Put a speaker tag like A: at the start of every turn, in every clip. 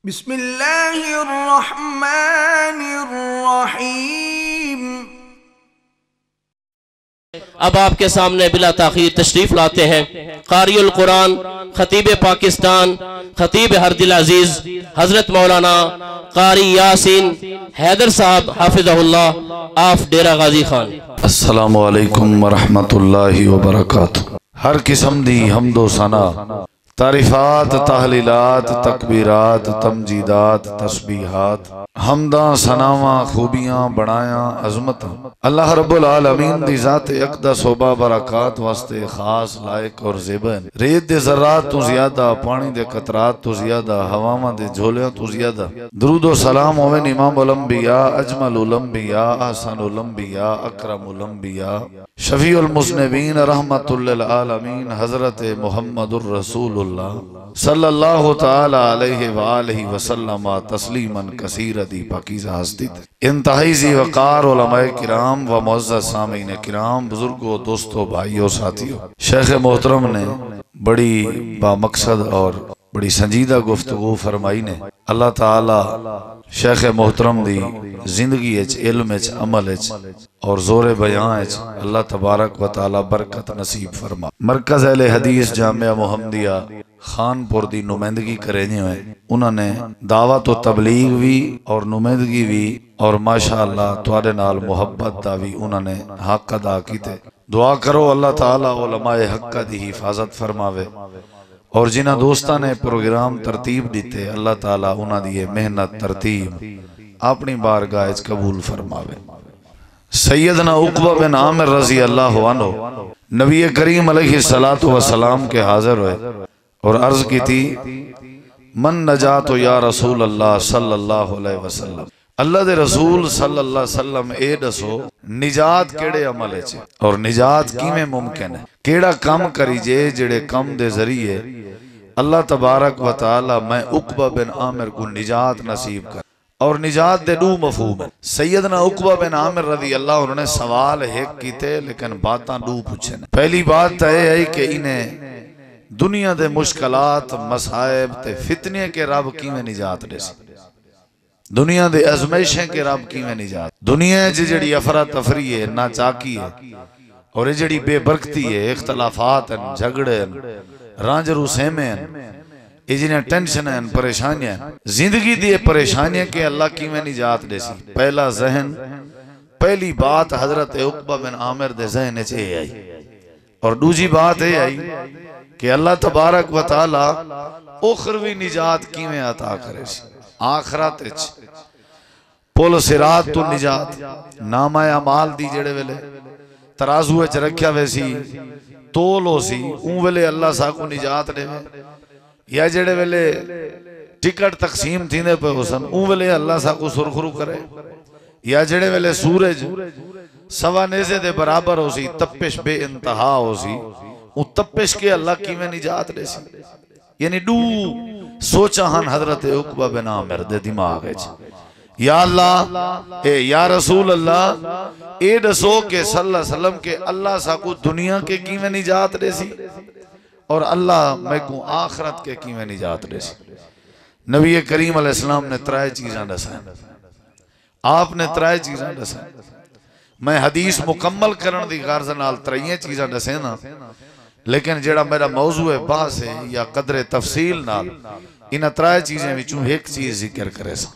A: بسم اللہ الرحمن الرحیم۔
B: اب آپ کے سامنے بلا تاخیر تشریف لاتے ہیں قاری القرآن، خطیب پاکستان، خطیب ہر دل عزیز حضرت مولانا قاری یاسین حیدر صاحب حافظہ اللہ آف ڈیرہ غازی خان۔
C: السلام علیکم ورحمت اللہ وبرکاتہ۔ ہر قسم دی حمد و ثنا، تعریفات، تحلیلات، تکبیرات، تمجیدات، تسبیحات، حمداں، ثناواں، خوبیاں، بڑایاں، عظمتاں اللہ رب العالمین دی ذات اقدس و بابرکات واسطے خاص، لائق اور زیبا ہیں۔ ریت دے ذرات تو زیادہ، پانی دے قطرات تو زیادہ، ہواواں دے جھولیاں تو زیادہ درود و سلام ہوئے امام الانبیاء، اجمل الانبیاء، احسن الانبیاء، اکرم الانبیاء، شفیع المذنبین، رحمت للعالمین، حضرت محمد الرسول اللہ صلی اللہ تعالی علیہ وآلہ وسلم تسلیما کثیرا دی پاکیزہ ہستی تھی۔ انتہائی ذی وقار علماء کرام و معزز سامعین کرام، بزرگوں، دوستوں، بھائیوں، ساتھیوں، شیخ محترم نے بڑی با مقصد اور بڑی سنجیدہ گفتگو فرمائی نے۔ اللہ تعالی شیخ محترم دی زندگی اچ، علم اچ، عمل اچ اور زور بیان اچ اللہ تبارک و تعالی برکت نصیب فرما۔ مرکز اہل حدیث جامعہ محمدیہ خانپور دی نمائندگی کرنے ہوئے، انہوں نے دعوت و تبلیغ بھی اور نمائندگی بھی اور ماشاءاللہ توارے نال محبت دا بھی انہوں نے حق ادا کیتے۔ دعا کرو اللہ تعالی علماء حق دی حفاظت فرماوے، اور جنہ دوستہ نے پروگرام ترتیب دیتے اللہ تعالیٰ انہاں دی محنت ترتیب اپنی بارگاہ اچ قبول فرماوے۔ سیدنا عقبہ بن عامر رضی اللہ عنہ نبی کریم علیہ السلام کے حاضر ہوئے اور عرض کی تھی، من نجات یا رسول اللہ صلی اللہ علیہ وسلم، اللہ دے رسول صلی اللہ علیہ وسلم اے دسو نجات کیڑے عمل ہے اور نجات کیویں ممکن ہے، کیڑا کم کری جے جڑے کم دے ذریعے اللہ تبارک و تعالی میں عقبہ بن عامر کو نجات نصیب کر۔ اور نجات دے دو مفہوم ہے۔ سیدنا عقبہ بن عامر رضی اللہ عنہ نے سوال ایک کیتے لیکن باتاں دو پوچھے۔ پہلی بات یہ ہے کہ انہیں دنیا دے مشکلات، مصائب تے فتنے کے رب کیویں نجات دے سی، دنیا دے ازمائشیں کے رب کیویں نجات، دنیا جڑی افراتفری ہے، ناچاکی ہے اور جڑی بے برکتی ہے، اختلافات ہیں، جھگڑے ہیں، رانج روسیمیں ہیں، جنہیں ٹینشن ہیں، پریشانیاں ہیں، زندگی دی پریشانیاں کے اللہ کیویں نجات دے سی۔ پہلا ذہن، پہلی بات حضرت عقبہ بن عامر دے ذہن چاہے آئی، اور دوسری بات یہ آئی کہ اللہ تبارک و تعالی اخروی نجات کیویں عطا کرے سی۔ آخرت اچ پل صراط تو نجات، نامہ اعمال دی جڑے ویلے ترازو اچ رکھیا ویسی تولو سی، اون ویلے اللہ سا کو نجات دے، یا جڑے ویلے ٹکٹ تقسیم تھیندے پہ حسن اون ویلے اللہ سا کو سرخرو کرے، یا جڑے ویلے سورج سوا نیزے دے برابر ہو سی، تپش بے انتہا ہو سی، اون تپش کے اللہ کی میں نجات دے سی۔ یعنی دو سوچا ہن حضرت عقبہ بن عامر دے دماغ ہے، یا اللہ اے یا رسول اللہ اے دسو کہ صلی اللہ علیہ وسلم کے اللہ سا کو دنیا کے کیویں نجات دے سی اور اللہ میں کو آخرت کے کیویں نجات دے سی۔ نبی کریم علیہ السلام نے ترائے چیزاں دسائیں، آپ نے ترائے چیزاں دسائیں۔ میں حدیث مکمل کرن دی غرض نال ترائیاں چیزاں دسیں نا، لیکن جڑا میرا موضوع بحث ہے یا قدر تفصیل نال ان ترائے چیزیں وچوں ایک چیز ذکر کرے سا،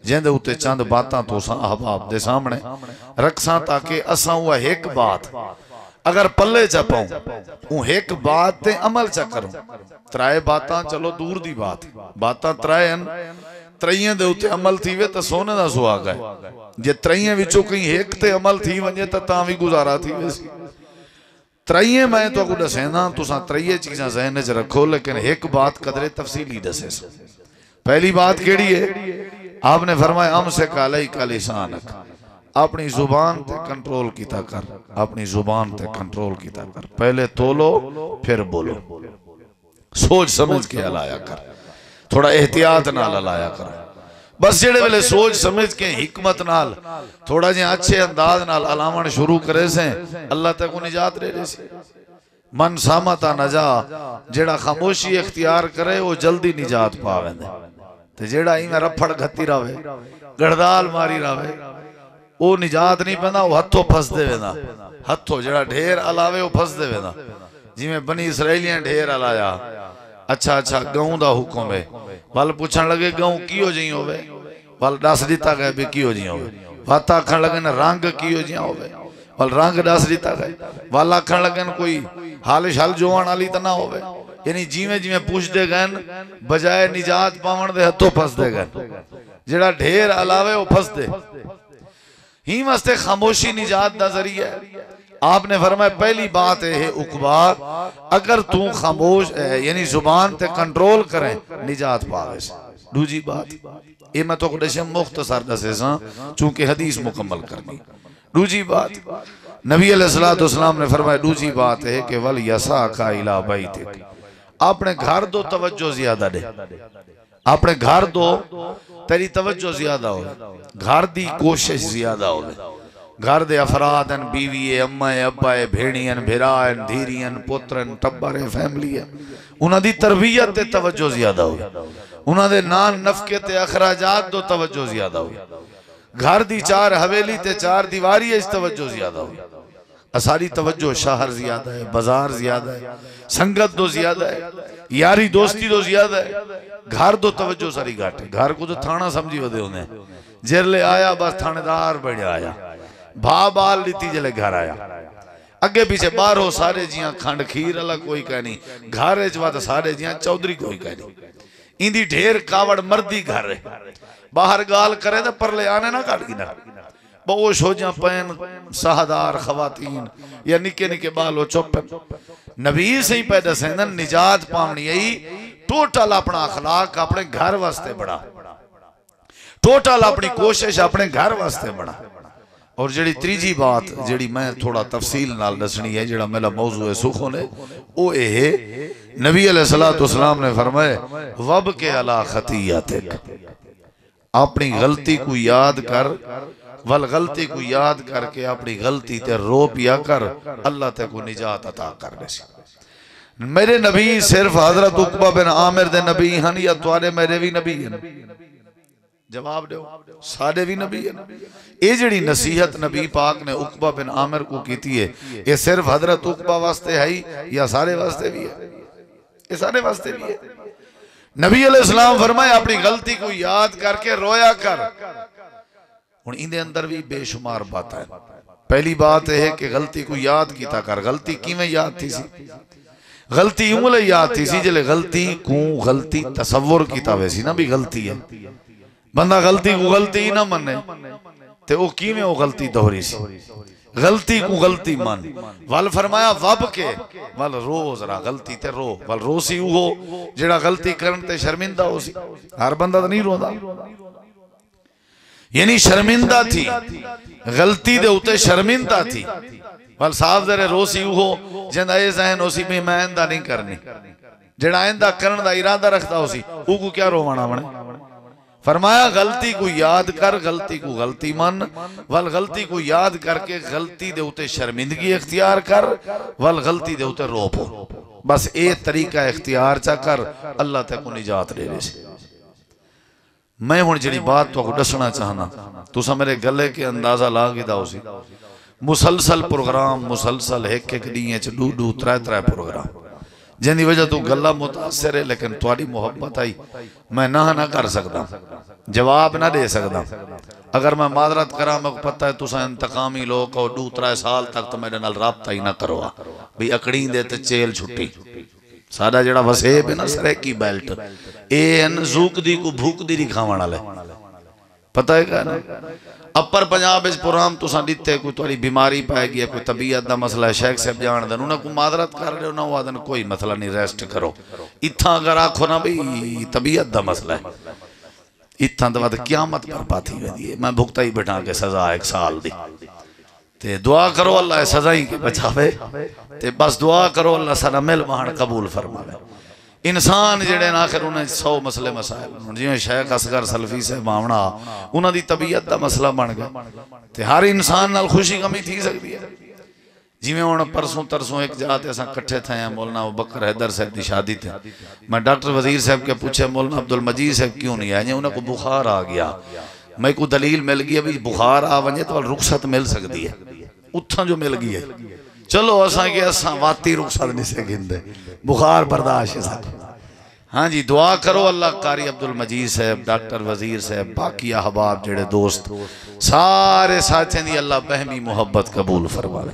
C: جن دے اوتے چند باتاں تو سا احباب دے سامنے رکھ سا تاکہ اساں وہ ایک بات اگر پلے چا پاؤں اون ایک بات تے عمل چا کروں۔ ترائے باتاں چلو دور دی باتاں ترائے ہیں، ترائیاں دے اوتے عمل تھی وے تا سونے دا سواگ ہے، جے ترائیاں وچوں کہیں ایک تے عمل تھی ونجے تا تاوی گزارا تھی ویسی۔ ترائیے میں تو اگر دسینا تو ساں ترائیے چیزاں ذہن چ رکھو، لیکن ایک بات قدر تفصیلی دسے سا۔ پہلی بات کیڑی ہے؟ آپ نے فرمایا امسک علیک لسانک، اپنی زبان تے کنٹرول کیتا کر، اپنی زبان تے کنٹرول کیتا کر، پہلے تولو پھر بولو، سوچ سمجھ کے علایا کر، تھوڑا احتیاط نال علایا کر، بس جڑے ویلے سوچ سمجھ کے حکمت نال تھوڑا جے اچھے انداز نال علامن شروع کرے سے اللہ تے کو نجات دے سی۔ من سامتا نجا، جڑا خاموشی اختیار کرے وہ جلدی نجات پاویں دے۔ تے جیڑا ہی میں رپھڑ گھتی راوے گردال ماری راوے او نجات نہیں پہنا، وہ ہتھوں پھس دے وینا، ہتھوں جڑا ڈھیر علاوے وہ پھس دے وینا، جی میں بنی اسرائیلیاں ڈھیر علایا اچھا گاؤں دا حکم ہے، وال پوچھن لگے گاؤں کیوں جائیں ہوئے، وال ڈاس دیتا گئے بھی کیوں جائیں ہوئے، واتا کھن لگے نا رنگ کیوں جائیں ہوئے، وال رنگ ڈاس دیتا گئے، والا کھن لگے نا کوئی حال شال جوان علی تنا ہوئے، یعنی جیویں پوچھ دے گئے بجائے نجات پاون دے ہتھوں پھس دے گئے، جڑا ڈھیر علاوے وہ پھس دے، ہی واسطے خاموشی نجات دا ذریعہ ہے۔ آپ نے فرمایا پہلی بات ہے عقبہ اگر تو خاموش یعنی زبان تے کنٹرول کریں نجات پاوے سے، دوجی بات یہ میں تو قدشم مختصر دسے ساں چونکہ حدیث مکمل کرنی، دوجی بات نبی علیہ السلام نے فرمایا دوجی بات ہے کہ وَلْيَسَاكَ إِلَىٰ بَيْتِكَ، اپنے گھر دو توجہ زیادہ دے، اپنے گھر دو تیری توجہ زیادہ ہو، گھر دی کوشش زیادہ ہو، گھر دے افرادن بیوی اماں ابا بھیڑین بھرائن دھیرین پترن ٹبر فیملی ہے، انہاں دی تربیت تے توجہ زیادہ ہو، انہاں دے نان نفقے تے اخراجات دو توجہ زیادہ ہو، گھر دی چار حویلی تے چار دیواری اس توجہ زیادہ ہو، اساری توجہ شہر زیادہ ہے، بازار زیادہ ہے، سنگت دو زیادہ ہے، یاری دوستی دو زیادہ ہے، گھر دو توجہ ساری گھاٹے، گھر کو تو تھانا سمجھی ودے ہونے جر لے آیا بس تھانے دار بڑھ آیا، بھا بال لیتی جلے گھر آیا، اگے پیچھے بارہو سارے جیاں کھنڈ کھیر اللہ کوئی کہہ نہیں، گھر اچوا تو سارے جیاں چودری کوئی کہہ نہیں، اندھی ڈھیر کاوڑ مردی گھر ہے، باہر گال کرے تو پرلے آنے نہ کاٹ گی نہ، بہوش ہو جاں پین سہدار خواتین یا نکے نکے بالو چوپن، نبی سے ہی پیدا سیندن نجات پامنی یہی ٹوٹل اپنا اخلاق اپنے گھر واسطے بڑھا، ٹوٹل اپنی کوشش اپنے گھر واسطے بڑھا۔ اور جڑی تریجی بات جڑی میں تھوڑا تفصیل نال دسنی ہے جڑا میرا موضوع سکھوں نے وہ اے نبی علیہ السلام نے فرمائے وَبْكِ عَلَىٰ خَطِيَّتِكَ، اپنی غلطی کو یاد کر، والغلطی کو یاد کر کے اپنی غلطی تے رو پیا کر، اللہ تے کو نجات عطا کرنے سے۔ میرے نبی صرف حضرت عقبہ بن عامر دے نبی ہیں یا توارے میرے بھی نبی ہیں؟ جواب دیو سارے بھی نبی ہیں۔ یہ جڑی نصیحت نبی پاک نے عقبہ بن عامر کو کیتی ہے یہ صرف حضرت عقبہ واسطے ہے یا سارے واسطے بھی ہے؟ یہ سارے واسطے بھی ہے۔ نبی علیہ السلام فرمائے اپنی غلطی کو یاد کر کے رویا کر، اور اندے اندر بھی بے شمار بات ہے۔ پہلی بات ہے کہ غلطی کو یاد کیتا کر، غلطی کیویں یاد تھی سی؟ غلطی یوں لے یاد تھی سی جلے غلطی کو غلطی تصور کیتا ویسی نا بھی غلطی ہے، بندہ غلطی کو غلطی ہی نہ منے تے وہ کیویں وہ غلطی دہری سی، غلطی کو غلطی مان، وال فرمایا وب کے وال رو ذرا غلطی تے رو، وال رو سی ہو جڑا غلطی کرن تے شرمندہ ہو سی، ہر بندہ تو نہیں روندا، یعنی شرمندہ تھی غلطی دے ہوتے شرمندہ تھی، وال صاحب ذرے رو سی ہو جند اے ذہن ہو سی بھی میں آئندہ نہیں کرنی، جڑا آئندہ کرن دا ارادہ رکھتا ہو سی او کو کیا روانا بنے؟ فرمایا غلطی کو یاد کر، غلطی کو غلطی مان، وال غلطی کو یاد کر کے غلطی دے ہوتے شرمندگی اختیار کر، وال غلطی دے ہوتے رو پو، بس اے طریقہ اختیار چا کر اللہ تے کو نجات دے دے سی۔ میں ہون جڑی بات تو ڈسنا چاہنا تو سا میرے گلے کے اندازہ لاغی دا ہو سی، مسلسل پروگرام مسلسل ایک دیئے چھ دو ترے پروگرام جن دی وجہ تو گلہ متاثر ہے، لیکن تواری محبت آئی میں نہ کر سکتا، جواب نہ دے سکتا، اگر میں معذرت کرا میں پتہ ہے تو سا انتقامی لوگ اور 2-3 سال تک تو میرے نال رابطہ ہی نہ کروا بھی اکڑین دے تے چیل چھٹی، سادہ جڑا وسیب ہے نا سرے کی بیلٹ اے ان زوک دی کو بھوک دی کھاوانا لے، پتہ ہے کہ نا اپر پنجاب اس پرام تو ساں دیتے کوئی توڑی بیماری پائے گیا، کوئی طبیعت دا مسئلہ ہے، شیخ صاحب جان دن انہوں کو معذرت کر رہے ہو نہ ہوا دن کوئی مسئلہ نہیں، ریسٹ کرو، اتھا اگر آکھو نا بھی طبیعت دا مسئلہ ہے، اتھا دا بعد قیامت پر پاتی ہوئی دیئے، میں بھگتا ہی بیٹھا کے سزا 1 سال دی، تے دعا کرو اللہ سزا ہی کے بچاوے، تے بس دعا کرو اللہ سارا مل وہاں قبول فرماوے۔ انسان جڑے آخر انہیں 100 مسئلے مسائل جی شیخ اصغر سلفی سے مامنا انہوں دی طبیعت دا مسئلہ بن گیا تے ہر انسان نال خوشی کمی تھی سکتی ہے، جی میں ہونا پرسوں ترسوں ایک جاتے ایسا کٹھے تھے ہیں مولانا ابوبکر حیدر صاحب دی شادی تھے. میں ڈاکٹر وزیر صاحب کے پوچھے مولانا عبدالمجید صاحب کیوں نہیں آئے؟ انہوں کو بخار آ گیا. میں کو دلیل مل گیا بھی بخار آ ونجے تو رخصت مل سکتی ہے. اتھاں جو مل گئی ہے چلو اساں کہ اساں واتی رخصت نہیں سے گھندے بخار برداشت ہے ساتھ. ہاں جی دعا کرو اللہ قاری عبدالمجید صاحب ڈاکٹر وزیر صاحب باقی احباب جڑے دوست سارے ساتھیں دی اللہ بہمی محبت قبول فرما لے.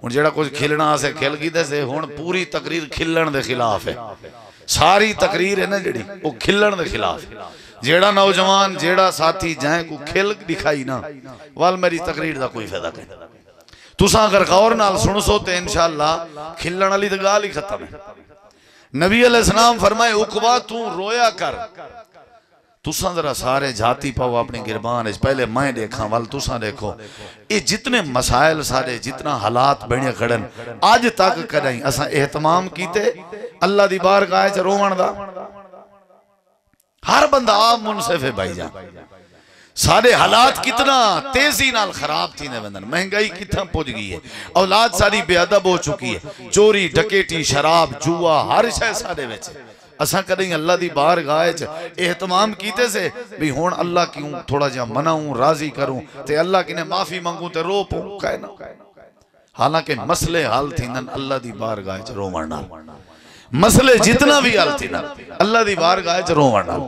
C: ہن جڑا کچھ کھلنا سے کھل گئی دے ہن پوری تقریر کھلن دے خلاف ہے. ساری تقریر ہے نا جڑی وہ کھلن دے خلاف ہے. جیڑا نوجوان جیڑا ساتھی جائیں کو کھل دکھائی نا وال میری تقریر دا کوئی فائدہ نہیں. تساں اگر غور نال سن سو تے انشاءاللہ کھلن والی تے گال ہی ختم ہے. نبی علیہ السلام فرمائے عقبہ تو رویا کر. تساں ذرا سارے جھاتی پاؤ اپنی گربان پہلے میں دیکھاں وال تساں دیکھو یہ جتنے مسائل سارے جتنا حالات بڑھنے کھڑن آج تک کریں اساں اہتمام کیتے اللہ دی بارگاہ وچ روون دا. ہر بندہ آپ منصف ہے بھائی جان. سارے حالات کتنا تیزی نال خراب تھی نے بندن. مہنگائی کتنا پوچھ گئی ہے. اولاد ساری بے ادب ہو چکی ہے. چوری ڈکیٹی شراب جوا ہر شے سارے وچ. اساں کریں اللہ دی بارگاہ وچ اہتمام کیتے سے بھی ہن اللہ کیوں تھوڑا جا مناؤں راضی کروں تے اللہ کنے معافی مانگوں تے رو پوں کہنا. حالانکہ مسئلے حل تھینن اللہ دی بارگاہ وچ روون نال. مسئلے جتنا بھی حل تھینن اللہ دی بارگاہ وچ روون نال.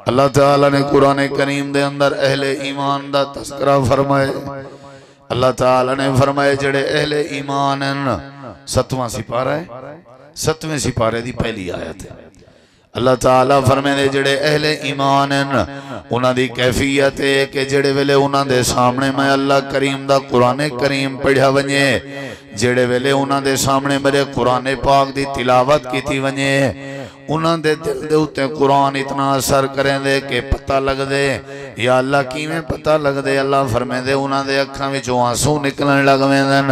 C: اللہ تعالیٰ نے قرآن کریم دے اندر اہل ایمان دا تذکرہ فرمائے. اللہ تعالیٰ نے فرمائے جڑے اہل ایمان ہیں. 7واں سپارہ ہے 7ویں سپارے دی پہلی آیت ہے. اللہ تعالیٰ فرمائے جڑے اہل ایمان ہیں انہاں دی کیفیت ہے کہ جڑے ویلے انہاں دے سامنے میں اللہ کریم دا قرآن کریم پڑھا ونجے جڑے ویلے انہاں دے سامنے میرے قرآن پاک دی تلاوت کی تھی ونجے انہاں دے دل دے ہوتے قرآن اتنا اثر کریں دے کہ پتہ لگ دے یا اللہ کی میں پتہ لگ دے. اللہ فرمائے دے انہاں دے اکھاں وچوں آنسو نکلن لگ ویندن.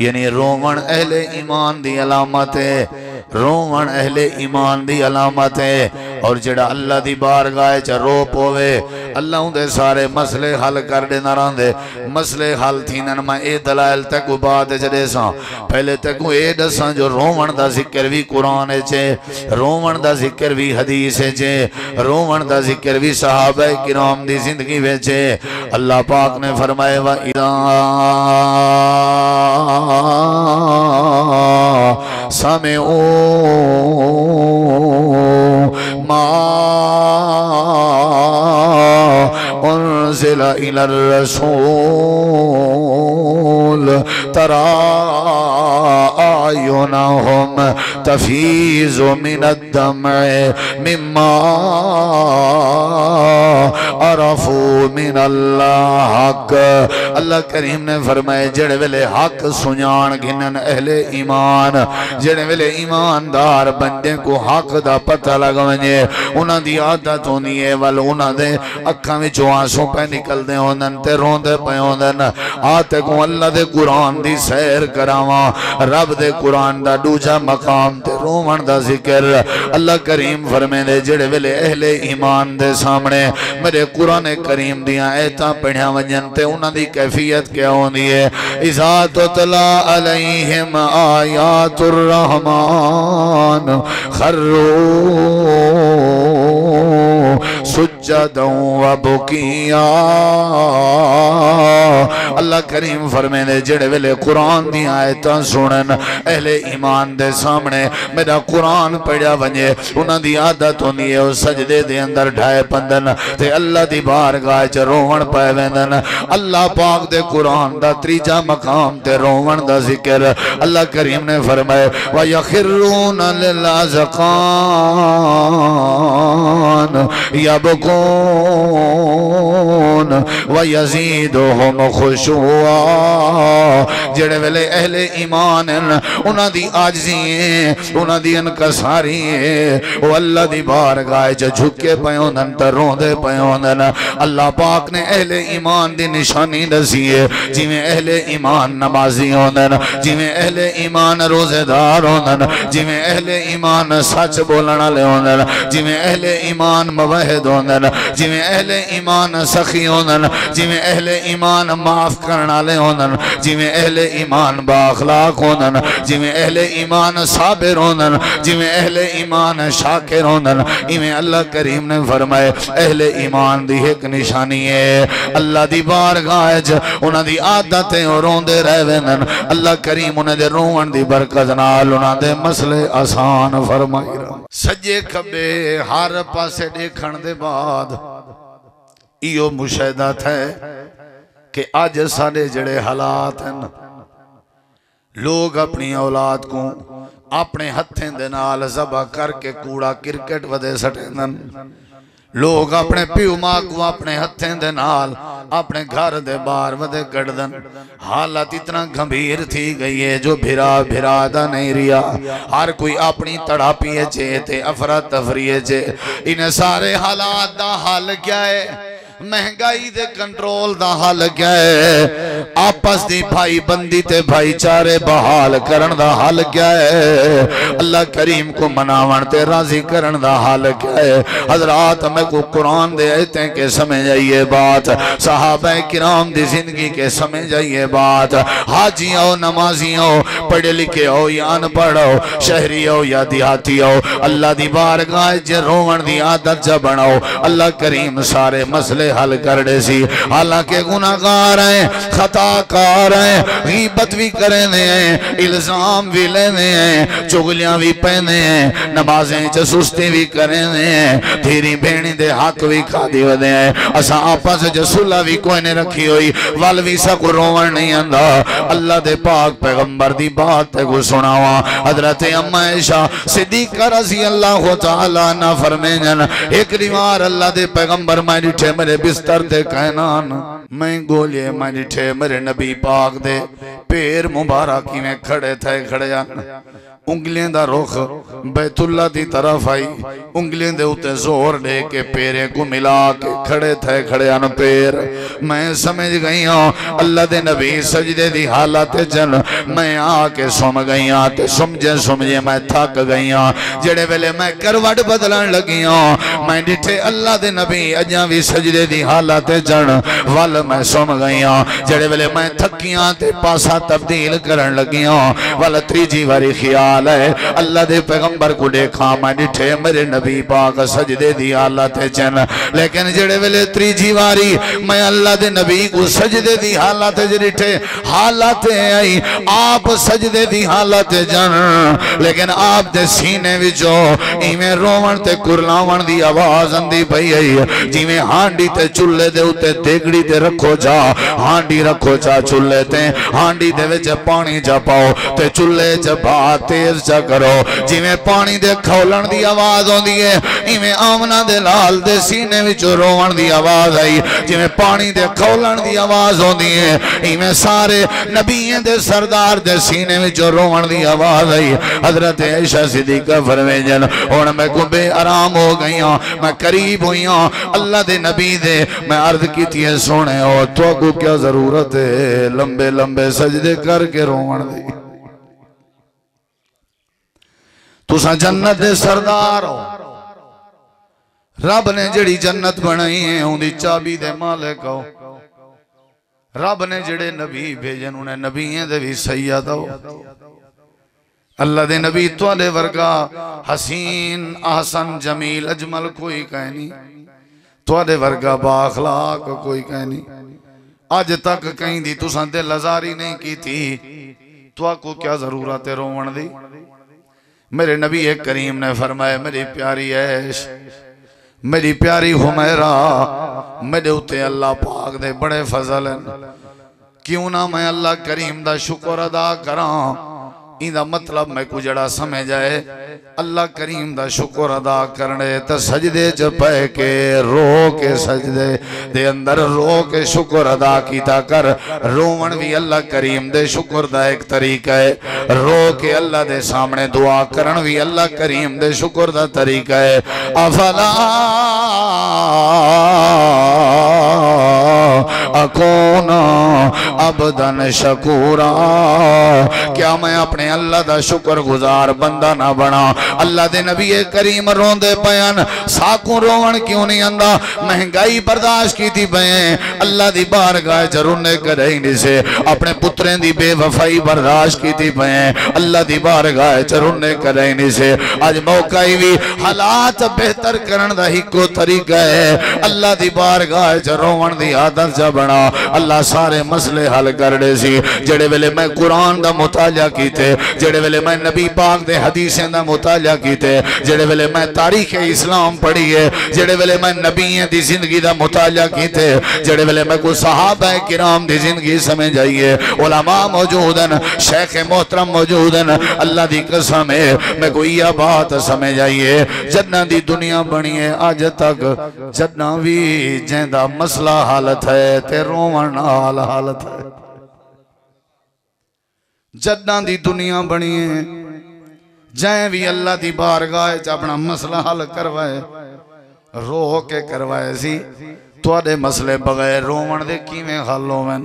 C: یعنی روون اہل ایمان دی علامت ہے. روون اہل ایمان دی علامت ہے. اور جڑا اللہ دی بارگاہ وچ رو پوے اللہ اون دے سارے مسئلے حل کر دے نہ راندے. مسئلے حل تھینن میں اے دلائل تک بعد جڑے سا پہلے تک اے دساں جو روون دا ذکر بھی قرآن وچ ہے. روون دا ذکر بھی حدیث ہے. روون دا ذکر بھی صحابہ کرام دی زندگی وچ ہے. اللہ پاک نے فرمائے وَإِذَا سَمِعُوا مَا أُنزِلَ إِلَى الرَّسُولِ تَرَى أعينهم تفيض من الدمع مما عرفوا من الله حق. اللہ کریم نے فرمائے جڑے ویلے حق سنان گھنن اہل ایمان جڑے ویلے ایماندار بندے کو حق دا پتہ لگونے انہاں دی عادت ہونی ہے ول انہاں دے اکھاں وچوں آنسو پہ نکل دے ہوندن تے روندے پے ہوندن. آتے کو اللہ دے قرآن دی سیر کراواں رب دے قرآن دا دوجا مقام تے رومن دا ذکر. اللہ کریم فرمائے دے جڑے ویلے اہل ایمان دے سامنے میرے قرآن کریم دیاں ایتاں پڑھیاں ونجن تے انہاں دی کیفیت کیا ہوندی ہے. اذا تتلا علیہم آیات الرحمن خروا سجدا وبکیا. اللہ کریم فرمائے دے جڑے ویلے قرآن دی آیتاں سنن اہل ایمان دے سامنے میرا قرآن پڑھیا ونجے انہاں دی عادت ہونی ہے سجدے دے اندر ڈھائے پندن تے اللہ دی بارگاہ چ روون پے ویندن. اللہ پاک دے قرآن دا تریجا مقام تے روون دا ذکر. اللہ کریم نے فرمائے وَيَخِرُّونَ لِلْأَذْقَانِ يَبْكُونَ وَيَزِيدُهُمْ خُشُوعًا. جڑے ویلے اہل ایمان ہیں انہاں دی عاجزی ہیں انہاں دی انکساری ہیں وہ اللہ دی بارگاہ چ جھکے پے ہوندن تے روندے پے ہوندن. اللہ پاک نے اہل ایمان دی نشانی دسی ہے جویں اہل ایمان نمازی ہوندن جویں اہل ایمان روزے دار ہوندن جویں اہل ایمان سچ بولن والے ہوندن جویں اہل ایمان موحد ہوندن جویں اہل ایمان سخی ہوندن جویں اہل ایمان معاف کرن والے ہوندن جویں اہل ایمان با اخلاق ہوندن جویں اہل ایمان صابر ہوندن جویں اہل ایمان شاکر ہوندن ایویں اللہ کریم نے فرمائے اہل ایمان دی ایک نشانی ہے اللہ دی بارگاہ وچ انہاں دی عادتیں روندے رہویں اللہ کریم انہاں دے رون دی برکت نال انہاں دے مسئلے آسان فرمائی سجے کھبے ہر پاسے دیکھن دے بعد ایو مشاہدات ہے کہ آج سارے جڑے حالات ہیں لوگ اپنی اولاد کو اپنے ہتھیں دے نال ذبح کر کے کوڑا کرکٹ ودے سٹیندن لوگ اپنے پیو ماں کو اپنے ہتھیں دے نال اپنے گھر دے بار ودے کڑدن حالت اتنا گھمبیر تھی گئی ہے جو بھرا بھرا دا نہیں ریا ہر کوئی اپنی تڑا پیے چاہتے افراد تفریے چے انہیں سارے حالات دا حال کیا ہے مہنگائی دے کنٹرول دا حال کیا ہے آپس دی بھائی بندی تے بھائی چارے بحال کرن دا حال کیا ہے اللہ کریم کو مناون تے راضی کرن دا حال کیا ہے حضرات میں کو قرآن دے آیتیں کے سمجھ آئیے بات صحابہ کرام دی زندگی کے سمجھ آئیے بات حاجی ہو نمازی ہو پڑھے لکھے ہو یا ان پڑھ ہو شہری ہو یا دیہاتی ہو اللہ دی بارگاہ جے روون دی عادت جا بناؤ اللہ کریم سارے مسئلے حل کر دے سی حالانکہ گناہگار ہیں خطا کار ہیں غیبت بھی کرنے ہیں الزام بھی لینے ہیں چگلیاں بھی پہنے ہیں نمازیں جسوستی بھی کرنے ہیں دھیری بھینی دے حق بھی کھا دی ودے ہیں اسا آپس جسولہ بھی کوئی نے رکھی ہوئی والوی سا کو روون نہیں اندھا اللہ دے پاک پیغمبر دی بات تے کو سناوا حضرت اما عائشہ صدیقہ رضی اللہ تعالیٰ نہ فرمینن ایک ریوار اللہ دے پیغمبر میں ڈٹھے میرے بستر دے کہنان میں گولے میں ڈٹھے میرے نبی پاک دے پیر مبارکی میں کھڑے تھے کھڑے انگلیں دا رخ بیت اللہ دی طرف آئی انگلیں دے اتے زور دے کے پیرے کو ملا کے کھڑے تھے کھڑے ان پیر میں سمجھ گئی ہوں اللہ دے نبی سجدے دی حالت جن میں آکے سم گئی ہوں تے سمجھے میں تھک گئی ہوں جڑے ویلے میں کروٹ بدلن لگی ہوں میں ڈٹھے اللہ دے نبی اجاوی سجدے دی حالت جن وال میں سم گئی ہوں جڑے ویلے میں تھکیاں تے پاسا تبدیل کرن لگی ہوں والا تریجی واری خیال ہے اللہ دے پیغمبر کو دیکھا میں ڈٹھے میرے نبی پاک سجدے دی حالت جن لیکن جڑے ویلے تریجی واری میں اللہ دے نبی کو سجدے دی حالت ڈٹھے حالت آئی آپ سجدے دی حالت جن لیکن آپ دے سینے وچو ایمیں روون تے کرلاون دی آواز اندی پئی ہے جی میں ہانڈی تے چلے دے اتے دیگڑی تے رکھو جا ہانڈی رکھو جا چلے تے ہانڈی دے وچ پانی جا پاؤ تے چلے جبا تیز جا کرو جی میں پانی دے کھولن دی آواز ہوں دی ہے ایمیں آمنہ دے لال دے سینے وچو روون دی آواز آئی جی میں پانی دے کھولن دی آواز ہوں دی ہے ایمیں سارے نبییں دے سردار دے سینے وچو روون دی آواز آئی حضرت عائشہ صدیقہ فرمائے جن اور میں کو بے آرام ہو گئی ہوں میں قریب ہوئی ہوں اللہ دے نبی دے میں عرض کی تھی سونے ہو تو کو کیا ضرورت ہے لمبے لمبے سجدے کر کے روون دی تُسا جنت دے سردار ہو رب نے جڑی جنت بنائی ہے ہوں دی چابی دے مالک ہو رب نے جڑے نبی بھیجن انہیں نبییں دے بھی سید ہو اللہ دے نبی توالے ورگا حسین احسن جمیل اجمل کوئی کہنی توالے ورگا با اخلاق کوئی کہنی آج تک کہیں دی تُسا دل لزاری نہیں کی تھی تو کو کیا ضرورت ہے روون دی میرے نبی کریم نے فرمایا میری پیاری عیش میری پیاری حمیرہ میرے اتے اللہ پاک دے بڑے فضل ہیں کیوں نہ میں اللہ کریم دا شکر ادا کراں این دا مطلب میں کو جڑا سمجھ آئے اللہ کریم دا شکر ادا کرنے تا سجدے جپے کے رو کے سجدے دے اندر رو کے شکر ادا کیتا کر روون بھی اللہ کریم دے شکر دا ایک طریقہ ہے رو کے اللہ دے سامنے دعا کرن بھی اللہ کریم دے شکر دا طریقہ ہے افلا اکونا عبدن شکورا، کیا میں اپنے اللہ دا شکر گزار بندہ نہ بنا؟ اللہ دے نبی کریم روندے بیان ساکوں روان کیوں نہیں اندہ؟ مہنگائی برداشت کی تھی بیان اللہ دی بارگاہ جرونے کریں سے، اپنے پتریں دی بے وفائی برداشت کی تھی بیان اللہ دی بارگاہ جرونے کریں سے۔ آج موقع بھی حالات بہتر کرن دا ہی کو طریقہ ہے، اللہ دی بارگاہ جروان دی عادت جا بنا، اللہ سارے مسئلے حل کر دے سی۔ جڑے ویلے میں قرآن دا مطالعہ کیتے، جڑے ویلے میں نبی پاک دے حدیثیں دا مطالعہ کیتے، جڑے ویلے میں تاریخ اسلام پڑھیے، جڑے ویلے میں نبییں دی زندگی دا مطالعہ کیتے، جڑے ویلے میں کوئی صحابہ کرام دی زندگی سمجھ آئیے، علماء موجودن، شیخ محترم موجودن، اللہ دی قسم ہے میں کوئی یہ بات سمجھ آئیے، جدنا دی دنیا بنیے آج تک جدنا بھی جہندہ مسئلہ حالت ہے تے رومن حالت ہے، جدنا دی دنیا بنیے جائیں بھی اللہ دی بارگاہ اپنا مسئلہ حل کروائے رو کے کروائے سی، توڑے مسئلے بغیر رومن دے کیویں حل ہوئن،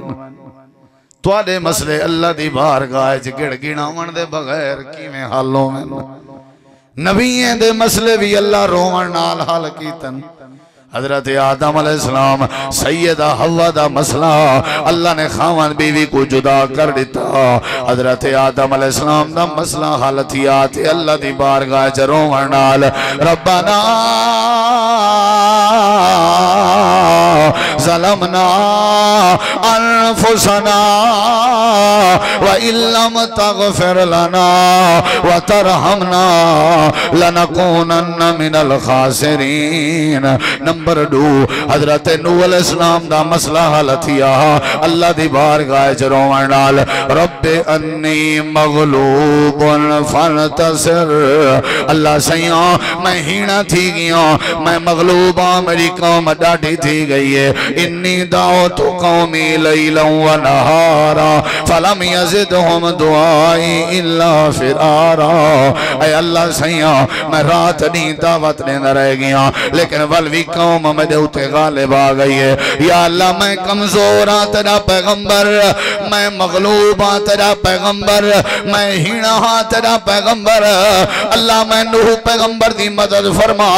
C: توڑے مسئلے اللہ دی بارگاہ گڑ گڑاون دے بغیر کیویں حل ہوئن، نبییں دے مسئلے بھی اللہ رومن نال حل کیتن۔ حضرت آدم علیہ السلام سیدہ حوا دا مسئلہ اللہ نے خاون بیوی کو جدا کر دیتا، حضرت آدم علیہ السلام دا مسئلہ حالتیات اللہ دی بارگاہ جروں ورنال ربنا ظلمنا انفسنا وَإِن لَّمْ تَغْفِرْ لَنَا وَتَرْحَمْنَا لَنَكُونَنَّ مِنَ الْخَاسِرِينَ۔ نمبر 2 حضرت نوح علیہ السلام دا مسئلہ حالتیا اللہ دی بارگاہ جروان ڈال رب انی مغلوب فانتصر، اللہ سیاں میں ہینا تھی گیا، میں مغلوبہ میری قوم ڈاٹی تھی گئی ہے، انی دعوت قومی لیلا و نہارا فلم یزدہم دعائی الا فرارا۔ اے اللہ سیاں میں رات نہیں دعوت لینا رہ گیا لیکن ولوی قوم میں دیوتے غالب آ گئی ہے، یا اللہ میں کمزور ہاں تیرا پیغمبر، میں مغلوب ہاں تیرا پیغمبر، میں ہینا ہاں تیرا پیغمبر، اللہ میں نوح پیغمبر دی مدد فرما۔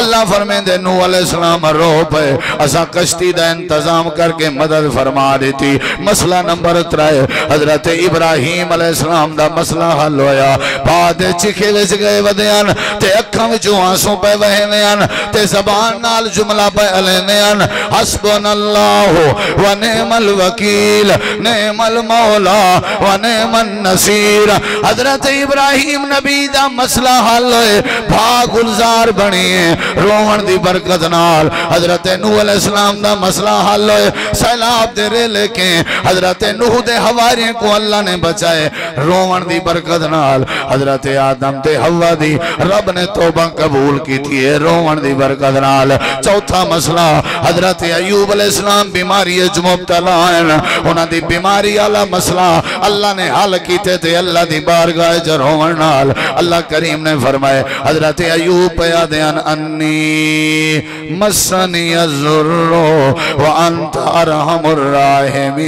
C: اللہ فرمائے دے نوح علیہ السلام رو پہ اسا کشتی دا انتظام کر کے مدد فرما دیتی۔ مسئلہ نمبر 3 حضرت ابراہیم علیہ السلام دا مسئلہ حل ہویا، بعد چکھے وچ گئے ودیان تے اکھاں وچوں آنسوں پہ وہنیان تے زبان نال جملہ پہ علینیان حسبنا اللہ و نعم الوکیل نعم المولا و نعم النصیر۔ حضرت ابراہیم نبی دا مسئلہ حل ہوئے، بھاگ گلزار بنیے روحن دی برکت نال۔ حضرت نوح علیہ السلام دا مسئلہ حل ہوئے، سیلاب دے رے لے کے حضرت نوح دے حواریں کو اللہ نے بچائے روحن دی برکت نال۔ حضرت آدم دے حوا دی رب نے توبہ قبول کی تھی روحن دی برکت نال۔ چوتھا مسئلہ حضرت ایوب علیہ السلام بیماری مبتلا ہیں، انہاں دی بیماری والا مسئلہ اللہ نے حل کیتے تھے اللہ دی بارگاہ جروان نال۔ اللہ کریم نے فرمائے حضرت ایوب پہ یادیان انی مسنی الضر وانت ارحم الراحمین۔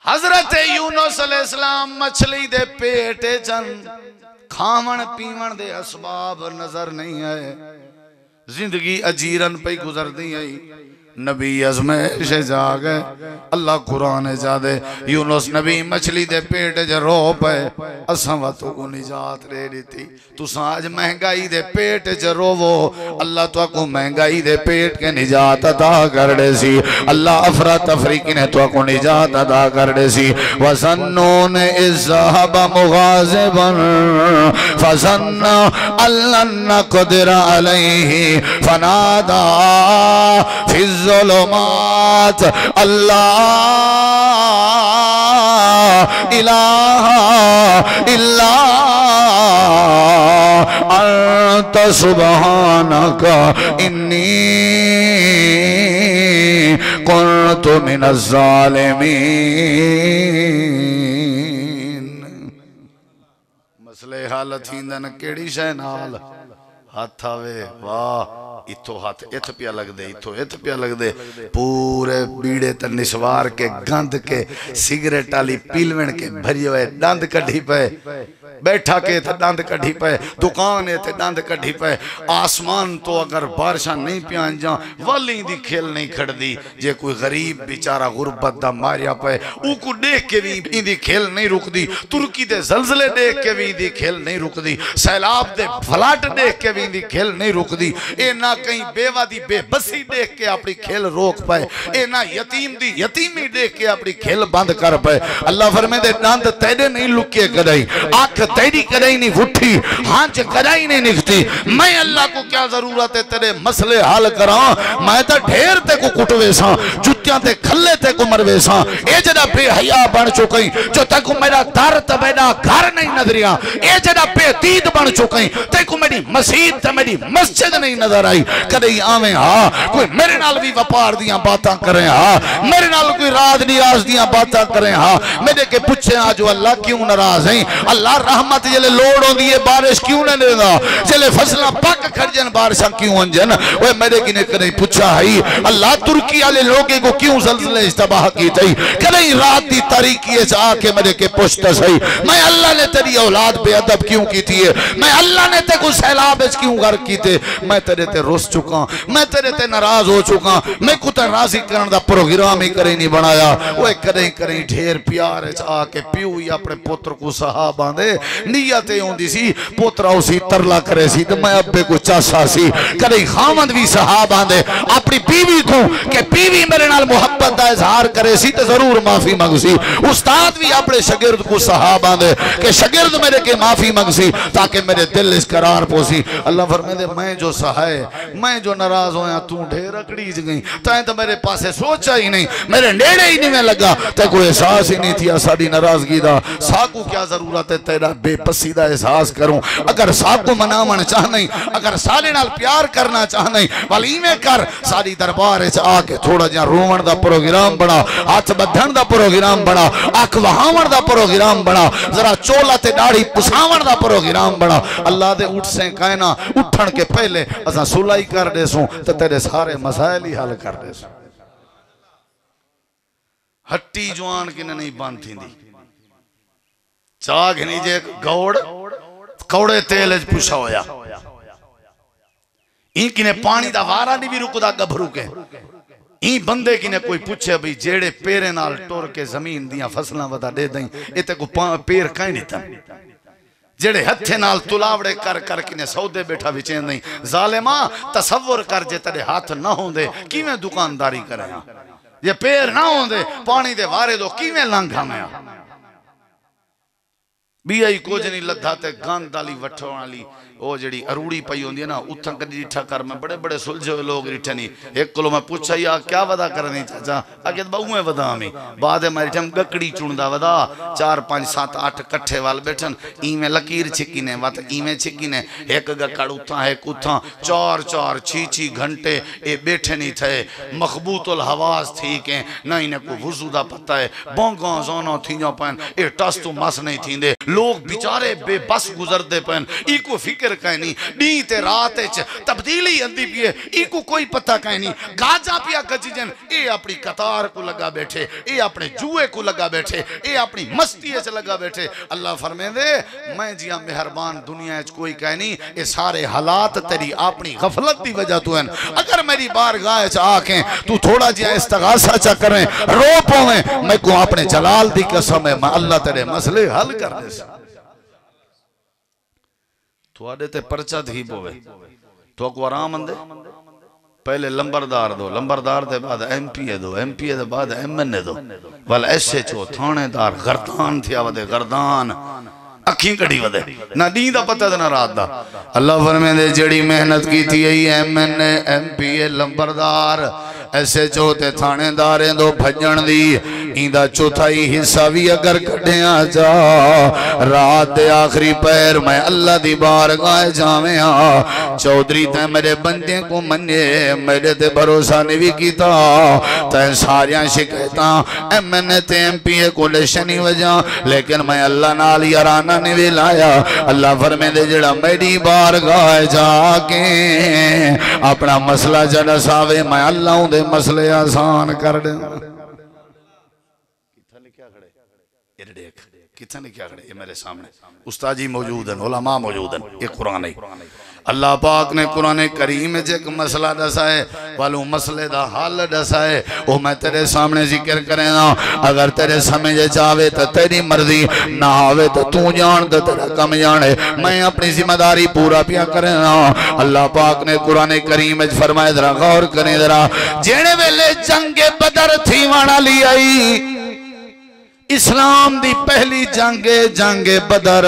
C: حضرت یونس علیہ السلام مچھلی دے پیٹے چند کھاون پیون دے اسباب نظر نہیں آئے، زندگی اجیرن پہ گزر دی آئی، نبی ازمائش جا گئے، اللہ قرآن جا دے یونس نبی مچھلی دے پیٹ جا رو پہ اساں واتو کو نجات لے لیتی، تو ساج مہنگائی دے پیٹ جا رو وہ اللہ تو کو مہنگائی دے پیٹ کے نجات عطا کر دے سی، اللہ افراد افریقی نے تو کو نجات عطا کر دے سی۔ وَظَنُّونَ إِذْ ذَهَبَ مُغَاضِبًا فَظَنَّ أَن لَّن نَّقْدِرَ عَلَيْهِ فَنَادَىٰ فِي الظُّلُمَاتِ اللہ الہ الا انت سبحانک انی کنت من الظالمین۔ مسئلے حالت ہیندن کیڑی شے نال ہاتھ آوے، واہ اتھو ہاتھ اتھ پیا لگ دے اتھو اتھ پیا لگ دے پورے بیڑے تے نسوار کے گند کے سگریٹ والی پیلوین کے بھری ہوئے دند کڈھی پے بیٹھا کے تے دند کڈھی پے دکان تے دند کڈھی پے آسمان تو اگر بارشاں نہیں پیان جاں والی دی کھیل نہیں کھڑ دی جے کوئی غریب بیچارہ غربت دا ماریا پے او کو دیکھ کے بھی ان دی کھیل نہیں رک دی ترکی دے زلزلے دیکھ کے بھی ان دی کھیل نہیں رک دی سیلاب دے فلاٹ دیکھ کے بھی ان دی کھیل نہیں رک دی اے نہ کہیں بیوہ دی بے بسی دیکھ کے اپنی کھیل روک پائے اے نہ یتیم دی یتیمی دیکھ کے اپنی کھیل بند کر پائے اللہ فرمائے دے داند تیرے نہیں لکے کدائی آنکھ تیری کدائی نہیں وٹھی ہانچ کدائی نہیں نکھتی میں اللہ کو کیا ضرورت ہے تیرے مسئلے حال کراں میں تا ڈھیر تے کو کٹوے ساں جتیاں تے کھلے تے کو مروے ساں اے جڑا بے حیا بن چکیں جو تے کو میرا در تے میرا گھر نہیں نظریاں اے جڑا بے دید بن چکیں تے کو میری مسجد تے میری مسجد نہیں نظر آئی کدی آویں ہاں کوئی میرے نال بھی وپار دیاں باتاں کریں ہاں میرے نال کوئی رات نیاز دیاں باتاں کریں ہاں میرے کے پوچھیں آجو اللہ کیوں ناراض ہیں اللہ رحمت جلے لوڑ ہوں دیئے بارش کیوں نہ دینا جلے فصلہ پاک کھڑجن بارشاں کیوں انجن وہ میرے کی نے کدی پوچھا ہے اللہ ترکی والے لوگے کو کیوں زلزلے اشتباہ کی تھی کدی رات دی تاریکی جا کے میرے کے پوچھتا سہی میں اللہ نے تیری اولاد بے ادب کیوں کی تھی میں اللہ نے تے کو سیلاب کیوں غرق کی تھے میں تیرے تے رس چکا میں تیرے تے ناراض ہو چکا میں کو تے راضی کرن دا پروگرام ہی کریں نہیں بنایا وہ کریں کریں ڈھیر پیار آ کے پیو ہی اپنے پتر کو صحاب باندھے نیتیں ہوندی سی پترہ اسی ترلا کرے سی تو میں ابے کو چاسا سی کریں خامد بھی صحاب باندھے اپنی بیوی کو کہ بیوی میرے نال محبت دا اظہار کرے سی تو ضرور معافی مانگ سی استاد بھی اپنے شگرد کو صحاب باندھے کہ شگرد میرے کے معافی مانگ سی تاکہ میرے دل اس قرار پوسی اللہ فرمائے دے میں جو سہائے میں جو ناراض ہویا تو ڈھیر اکڑی گئی تائیں تو میرے پاسے سوچا ہی نہیں میرے نیڑے ہی نہیں میں لگا تے کوئی احساس ہی نہیں تھی ساڑی ناراضگی دا ساکو کیا ضرورت ہے تیرا بے پسی دا احساس کروں اگر ساکو منامن چاہنے اگر سالے نال پیار کرنا چاہنے والی میں کر ساری دربار آ کے تھوڑا جہاں رومن دا پروگرام بنا ہاتھ بدھن دا پروگرام بنا آنکھ وہاون دا پروگرام بنا ذرا چولا تے داڑھی پساون دا پروگرام بنا اللہ دے اٹھ سے کائنا اٹھن کے پہلے اساں سلائی کر دے سوں تو تیرے سارے مسائل ہی حل کر دے سوں ہٹی جوان کی نہیں باندھ تھی دی چاگ نہیں جے گوڑ کوڑے تیلج پوچھا ہویا این کی نے پانی دا وارا نہیں بھی رکو دا گبھرو کے این بندے کی نے کوئی پوچھے بھی جیڑے پیرے نال ٹور کے زمین دیاں فصلہ ودا دے دیں ایتے کو پیر کہیں نہیں تھا جڑے ہتھے نال تلاوڑے کر کر کی نے سودے بیٹھا وچین نہیں ظالمہ تصور کر جے تیرے ہاتھ نہ ہوں دے کی میں دکانداری کرے ہاں یہ پیر نہ ہوں دے پانی دے وارے دو کی میں لنگھا میں بھی آئی کچھ نہیں لدھا تے گاندالی وٹھو والی وہ جڑی اروڑی پئی ہوندی ہے نا اتھاں کدی ڈٹھا کر میں بڑے بڑے سلجھے ہوئے لوگ ڈٹھے نہیں ایک کلو میں پوچھا یا کیا ودا کرنی چاچا آگے تو بہویں ودا ہمیں بعد ہماری ٹھم گکڑی چوندہ ودا 4 5 7 8 کٹھے وال بیٹھن ایمیں لکیر چھکینے وات ایمیں چھکینے ایک گکڑ اتھاں ایک اتھاں 4 4 6 گھنٹے اے بیٹھے نہیں تھے مخبوط الحواز تھی کہ نہ انہیں کو وضو دا پتہ ہے بونگاں زونوں تھینجاں پہن اے ٹس تو مس نہیں تھین دے لوگ بیچارے بے بس گزر دے پہن ای کو فکر کہیں نہیں نی تے رات تبدیلی اندی پیے ای کو کوئی پتہ کہیں نہیں گاجا پیا گجی جن اے اپنی قطار کو لگا بیٹھے اے اپنے جوئے کو لگا بیٹھے اے اپنی مستی سے لگا بیٹھے اللہ فرمائے دے میں جیاں مہربان دنیا اچ کوئی کہیں نہیں اے سارے حالات تیری اپنی غفلت دی وجہ تو ہیں اگر میری بارگاہ اچ آکیں تو تھوڑا جیاں استغاثہ چا کریں رو پویں میں کو اپنے جلال دی قسم ہے میں اللہ تیرے مسئلے حل کر دے سا تو آدھے تے پرچہ دھی بوے تو کو آرام اندے پہلے لمبردار دو لمبردار دے بعد ایم پی اے دو ایم پی اے دے بعد ایم این اے دو وال ایسے چو تھانے دار گردان تھیا ودے گردان اکھیں کڑی ودے نہ دین دا پتہ نہ رات دا اللہ فرمائے دے جڑی محنت کی تھی M N A M P A لمبردار ایسے چوتے تھانے داریں دو بھجن دی ایندہ چوتھائی حصہ بھی اگر کٹھیاں جا رات دے آخری پیر میں اللہ دی بارگاہ جاویاں چودھری تے میرے بندے کو منے میرے تے بھروسہ نہیں کیتا تے ساریاں شکایتاں ایم این اے تے ایم پی اے کو لشنی وجہ لیکن میں اللہ نال یارانہ نہیں لایا اللہ فرمے دے جڑا میری بارگاہ جا کے اپنا مسئلہ جڑا ساوے میں اللہ دے مسئلے آسان کر دیں کتنے کیا کھڑے یہ میرے سامنے استاد جی موجود ہیں علماء موجود ہیں یہ قرآن ہے اللہ پاک نے قرآن کریم میں ایک مسئلہ ڈسا ہے والوں مسئلے دا حال ڈسا ہے وہ میں تیرے سامنے ذکر کریں نا اگر تیرے سمجھے چاہوے تو تیری مرضی نہ آوے تو جان تو تیرا کم جانے میں اپنی ذمہ داری پورا پیا کریں نا اللہ پاک نے قرآن کریم میں فرمائے ذرا غور کریں ذرا جینے ویلے جنگ بدر تھی وانا لی آئی اسلام دی پہلی جنگ بدر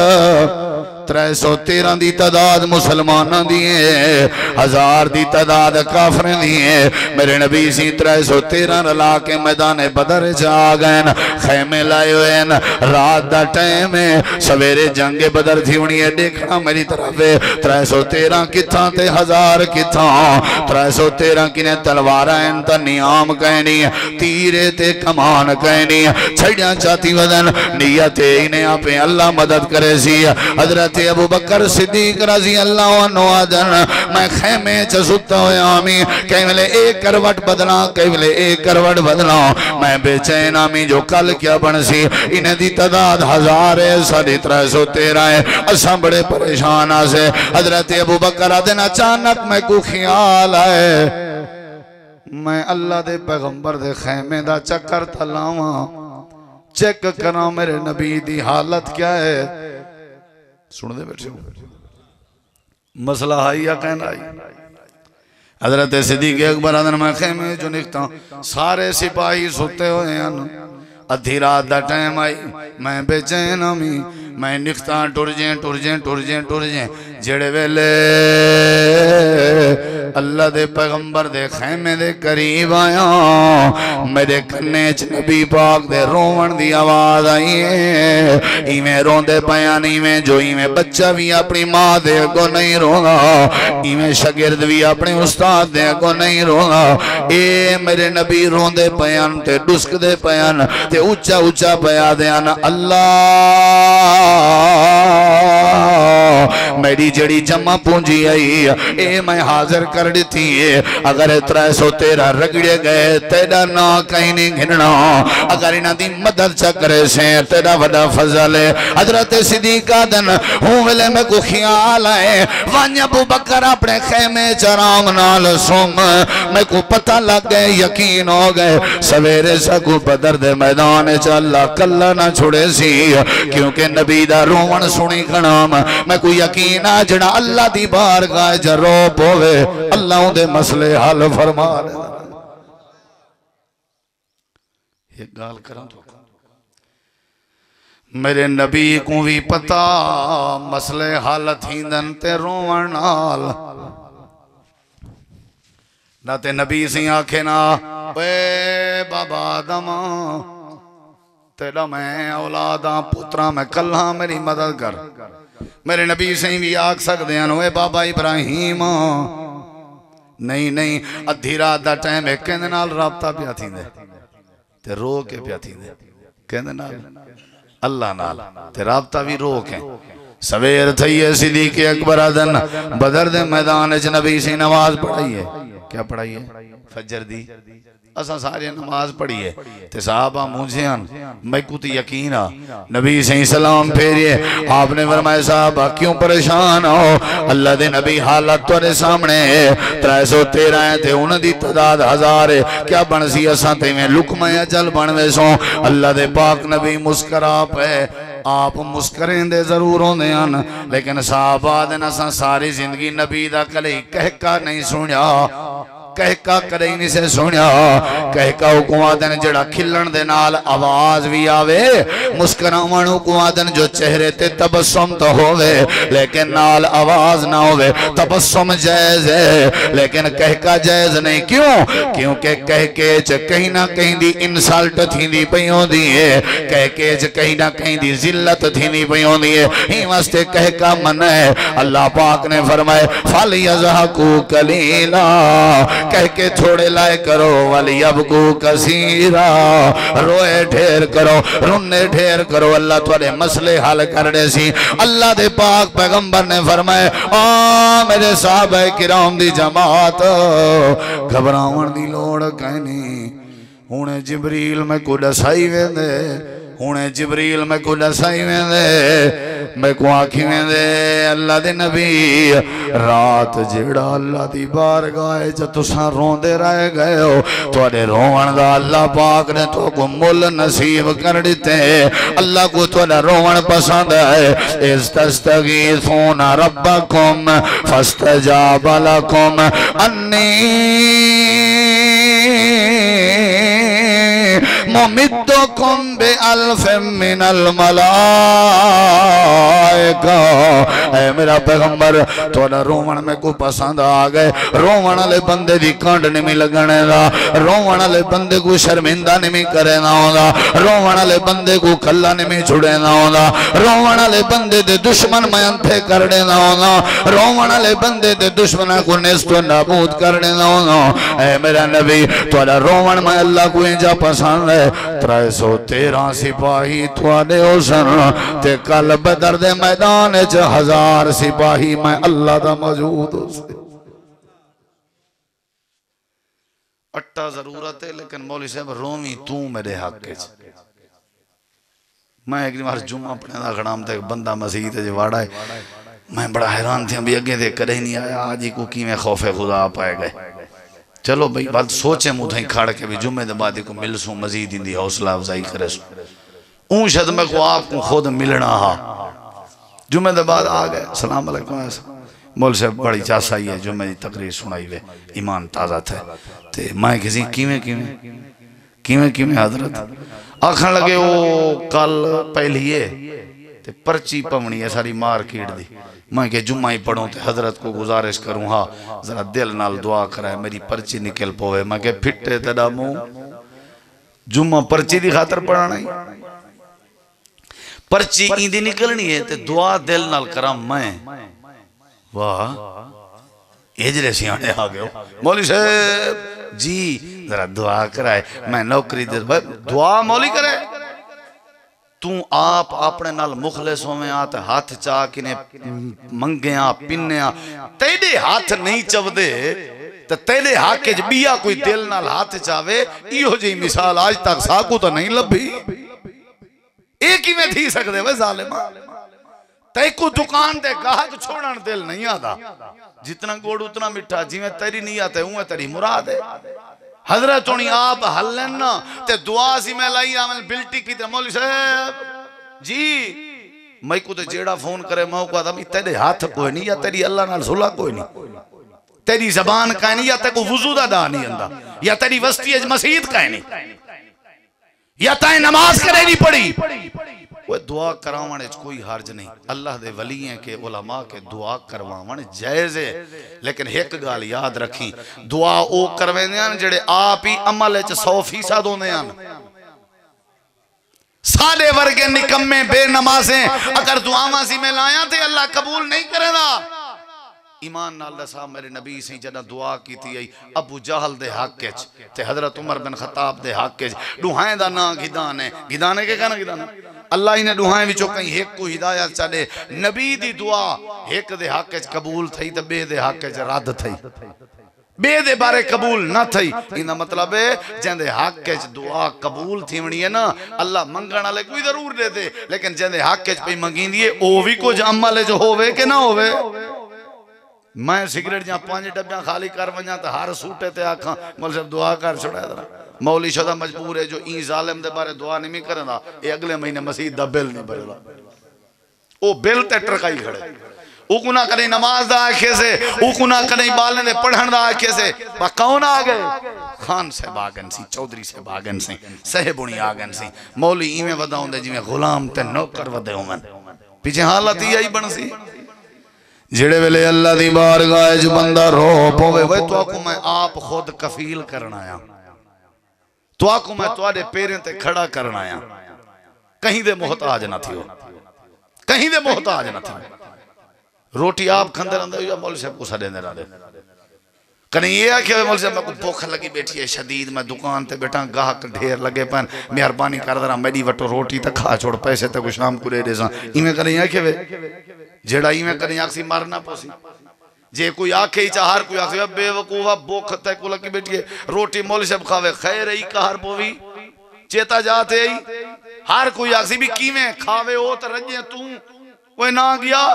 C: 313 دی تعداد مسلمانوں دیئے 1000 دی تعداد کافریں دیئے میرے نبی سی 313 رلا کے میدان بدر جا گئے خیمے لائے ہوئے رات دا ٹائم ہے سویرے جنگ بدر تھی انہیں دیکھنا میری طرف 313 کتھاں تے 1000 کتھاں 313 کنے تلواریں تا نیام کہنی تیرے تے کمان کہنی چھڑیاں چاہتی ودن نیتے انہیں آپ اللہ مدد کرے سی حضرت ابو بکر صدیق رضی اللہ عنہ آدن میں خیمے چستا ہویا آمی کہیں ملے ایک کروٹ بدلا کہیں ملے ایک کروٹ بدلا میں بے چین آمی جو کل کیا بن سی انہیں دی تعداد 1000 ہے 313 ہے اساں بڑے پریشان آسے حضرت ابو بکر آدن اچانک میں کو خیال آئے میں اللہ دے پیغمبر دے خیمے دا چکر تلاواں چیک کرنا میرے نبی دی حالت کیا ہے سن دے بیٹھے مسئلہ آئی یا کہنا آئی حضرت صدیق اکبر آدھن میں خیمے جو نکتا سارے سپاہی سوتے ہوئے ہیں ادھی رات دا ٹائم آئی میں بے چین آمی میں نکتا ٹر جیں جڑے ویلے اللہ دے پیغمبر دے خیمے دے قریب آیا میرے کنیچ نبی پاک دے روون دی آواز آئی ہے ایمیں رون دے پیان ایمیں جو ایمیں بچہ بھی اپنی ماں دے کو نہیں رونا ایمیں شگرد بھی اپنی استاد دے کو نہیں رونا اے میرے نبی رون دے پیان تے ڈسک دے پیان تے اچھا پیا دیان اللہ میری جڑی جمع پونجی آئی اے میں حاضر کر دیتی ہے اگر 313 رگڑے گئے تیرا نا کہیں نہیں گھننا اگر انہاں دی مدد چکرے سے تیرا وڈا فضل ہے حضرت صدیق آدن ہوں ویلے میں کو خیال آئے وانی ابو بکر اپنے خیمے چرام نال سوم میں کو پتہ لگ گئے یقین ہو گئے سویرے سکو بدر دے میدان اللہ کلہ نہ چھوڑے سی کیونکہ نبی دا رومن سنی کھنام میں کو یقین آجڑا اللہ دی بارگاہ جروب ہوئے اللہ دے مسئلے حل فرما رہے ایک گال کرم تو میرے نبی کو بھی پتا مسئلے حالت ہیندن تے رومن آل نہ تے نبی سی آنکھیں نا اے بابا آدم تیرا میں اولاداں پترہ میں کلہاں میری مدد کر میرے نبی سے بھی آگ سکتے ہیں اے بابا ابراہیم نہیں ادھی رات دا ٹائم ہے کہنے نال رابطہ پیا تھی دے تے رو کے پیا تھی دے کہنے نال اللہ نال تے رابطہ بھی رو کے سویر تھئیے صدیق اکبر آدن بدر دے میدان نبی سے نماز پڑھائی ہے کیا پڑھائی ہے فجر دی اساں سارے نماز پڑھی ہے تے صحابہ مجھے میں کو تے یقینا نبی صلی سلام پھیریے آپ نے فرمایا صحابہ کیوں پریشان ہو اللہ دے نبی حالت تورے سامنے 313 ہیں تے انہ دی تعداد 1000 ہے کیا بن سی اساں تے میں لکمہ اجل بنوے سوں اللہ دے پاک نبی مسکراپ ہے آپ مسکریں دے ضرور ہوندے ہیں لیکن صحابہ دے نساں ساری زندگی نبی دا کلی کہہ کا نہیں سنیا کہکا کرے نہیں سے سنیا کہکا حکومت دن جڑا کھلن دے نال آواز بھی آوے مسکراون حکومت دن جو چہرے تے تبسم تو ہووے لیکن نال آواز نہ ہووے تبسم جائز ہے لیکن کہکا جائز نہیں کیوں کیونکہ کہکے کہیں نہ کہیں دی انسالٹ تھی دی پیوں دیئے کہکے کہیں نہ کہیں دی ذلت تھی دی پیوں دیئے ہی واسطے کہکا من ہے اللہ پاک نے فرمائے فَلْيَضْحَكُوا قَلِيلًا کہکے تھوڑے لائے کرو وَلْيَبْكُوا كَثِيرًا روئے ڈھیر کرو رونے ڈھیر کرو اللہ تھوڑے مسئلے حل کر دے سی اللہ دے پاک پیغمبر نے فرمائے میرے صحابہ کرام دی جماعت گھبراون دی لوڑ کہنی ہونے جبریل میں کو ڈسائی ویندے ہونے جبریل میں کو ڈسائی ویندے میں کو آنکھی ویندے اللہ دے نبی رات جیڑا اللہ دی بارگاہ تساں روندے رہ گئے ہو تواڈے روون دا اللہ پاک نے تو کو مل نصیب کر دیتے اللہ کو تواڈا روون پسند ہے استغیثون ربکم فاستجاب لکم انی ممدکم بِأَلْفٍ مِّنَ الْمَلَائِكَةِ اے میرا پیغمبر توڑا رومن میں کو پسند آگئے رومن علی بندے دی کانڈ نمی لگنے دا رومن علی بندے کو شرمندہ نمی کرے نہ ہوگا رومن علی بندے کو کھلا نمی چھڑے نہ ہوگا رومن علی بندے دے دشمن میں انتھے کردے نہ ہوگا رومن علی بندے دے دشمن کو نست و نابود کردے نہ ہوگا اے میرا نبی توڑا رومن میں اللہ کو انجا پسند ہے 313 سپاہی توانے حسن تے کل بدر دے میدان 1000 سپاہی میں اللہ دا موجود ہو سے اٹھا ضرورت ہے لیکن مولی صاحب رومی تو میرے حق کے میں ایک بار جمعہ پڑھنے دا غنام تے بندہ مسیح تے جو واڑا ہے میں بڑا حیران تھی ابھی اگے دے کرے نہیں آیا آج ہی کو کی میں خوف خدا پائے گئے چلو بھئی بات سوچیں مدھائیں کھاڑ کے بھی جمعہ دبادی کو مل سوں مزید اندی حوصلہ افزائی کرے سوں اون شد میں کو آپ کو خود ملنا ہا جمعہ دباد آگئے سلام علیکم مول سے بڑی چاسا ہی ہے جمعہ دی تقریر سنائی ہوئے ایمان تازہ تھے تے مائیں کسی کیویں حضرت آکھن لگے وہ کل پہلیے تے پرچی پونی ہے ساری مار کیڑ دی میں کہ جمعہ ہی پڑھوں تے حضرت کو گزارش کروں ہاں ذرا دل نال دعا کرائے میری پرچی نکل پوے میں کہ پھٹے تیڑا موں جمعہ پرچی دی خاطر پڑھانا ہی پرچی ایندی نکلنی ہے تے دعا دل نال کرام میں واہ اجرے سیانے آگئے ہو مولی صاحب جی ذرا دعا کرائے میں نوکری دے دعا مولی کرے تو آپ اپنے نال مخلصوں میں آتے ہاتھ چاہ کنے منگیاں پنیاں تیڑے ہاتھ نہیں چو دے تو تیڑے ہاتھ کے جبیا کوئی دل نال ہاتھ چاہوے ایہو جی مثال آج تک ساکو تو نہیں لبھی ایک ہی میں تھی سکتے وے ظالمہ تے کو دکان دے گاہک چھوڑن دل نہیں آدھا جتنا گوڑ اتنا مٹھا جی میں تیری نہیں آتے ہوں میں تیری مراد ہے حضرت انہی آپ حل لینا تے دعا سی میں لائی آمین بلٹی کی تے مولی صاحب جی میں کو تے جیڑا فون کرے میں کو آدھا تیرے ہاتھ کوئی نہیں یا تیری اللہ نال صلح کوئی نہیں تیری زبان کہیں نہیں یا تے کو وضودہ دا نہیں اندہ یا تیری وسطی اج مسید کہیں نہیں یا تائیں نماز کرے نہیں پڑی وہ دعا کراوانے کوئی حرج نہیں اللہ دے ولی ہیں کہ علماء کے دعا کرواوانے جائز ہے لیکن ایک گال یاد رکھیں دعا او کروینے ہیں جڑے آپ ہی عمل 100% ہونے ہیں سالے ورگے نکمے بے نمازیں اگر دعاواں سی میں لائیں تھے اللہ قبول نہیں کرے گا ایمان نال دسا میرے نبی سے جنہ دعا کی تھی ابو جہل دے حق کے تے حضرت عمر بن خطاب دے حق کے ڈوہائیں دا نا گھدانے گھدانے کے کہنا گھدانے اللہ ہی نے ڈوہائیں بھی چوکیں ایک کو ہدایت چلے نبی دی دعا ایک دے حق کے قبول تھی تے بے دے حق کے رد تھی بے دے بارے قبول نہ تھی انہا مطلب ہے جن دے حق کے دعا قبول تھی منی ہے نا اللہ منگن آلے کوئی ضرور دے دے لیکن جن دے حق کے پہ منگین دیئے او بھی کچھ عمل جو ہووے کہ نہ ہووے میں سگریٹ جہاں 5 ڈبیاں خالی کر ونجاں تو ہر سوٹے تے آکھاں مولی صاحب دعا کر چھوڑا ہے مولی شدہ مجبور ہے جو این ظالم دے بارے دعا نہیں کرنا اے اگلے مہینے مسیح دا بل نہیں بھرے او بل تے ٹرکائی کھڑے اوکو نہ کریں نماز دا آکھے سے، اوکو نہ کریں بالن دے پڑھن دا آکھے سے، با کون آگئے؟ خان صاحب آگن سی، چودری صاحب آگن سی، صاحبونی آگن سی، مولی ایمیں وداؤں دے جی میں غلام تے نوکر ودے ہوں من پیچھے حالت ہی آئی بن سی جڑے ویلے اللہ دی بارگاہ جو بندہ رو پوے وہ تو آکو میں آپ خود کفیل کرنا آیا، تو آکو میں تو آدھے پیریں تے کھڑا کرنا آیا، کہیں دے محتاج نہ تھی ہو، کہیں دے محتاج نہ تھی ہو، روٹی آپ کھندے رہندے ہو یا مول صاحب کو سڑے دے رہندے کہیں یہ ہے کہ مول صاحب میں کو بھوک لگی بیٹھی ہے شدید، میں دکان تے بیٹھا گاہک ڈھیر لگے پہن مہربانی کر درہ میڈی وٹو روٹی تک کھا چھوڑ پیسے تک شام کو لے دے ساں ایمیں کہیں یہ کہ جیڑا ایمیں کہیں آکسی مارنا پوسی جے کوئی آکھے ہی چاہار کوئی آکسی بے وقوفہ بھوک تے کو لگی بیٹھی ہے روٹی مول صاحب کھاوے خیر ہی کہار پوی چیتا جاتے ہی ہر کوئی آکسی بھی کیویں کھاوے ہو تو رجے تو وہ نہ گیا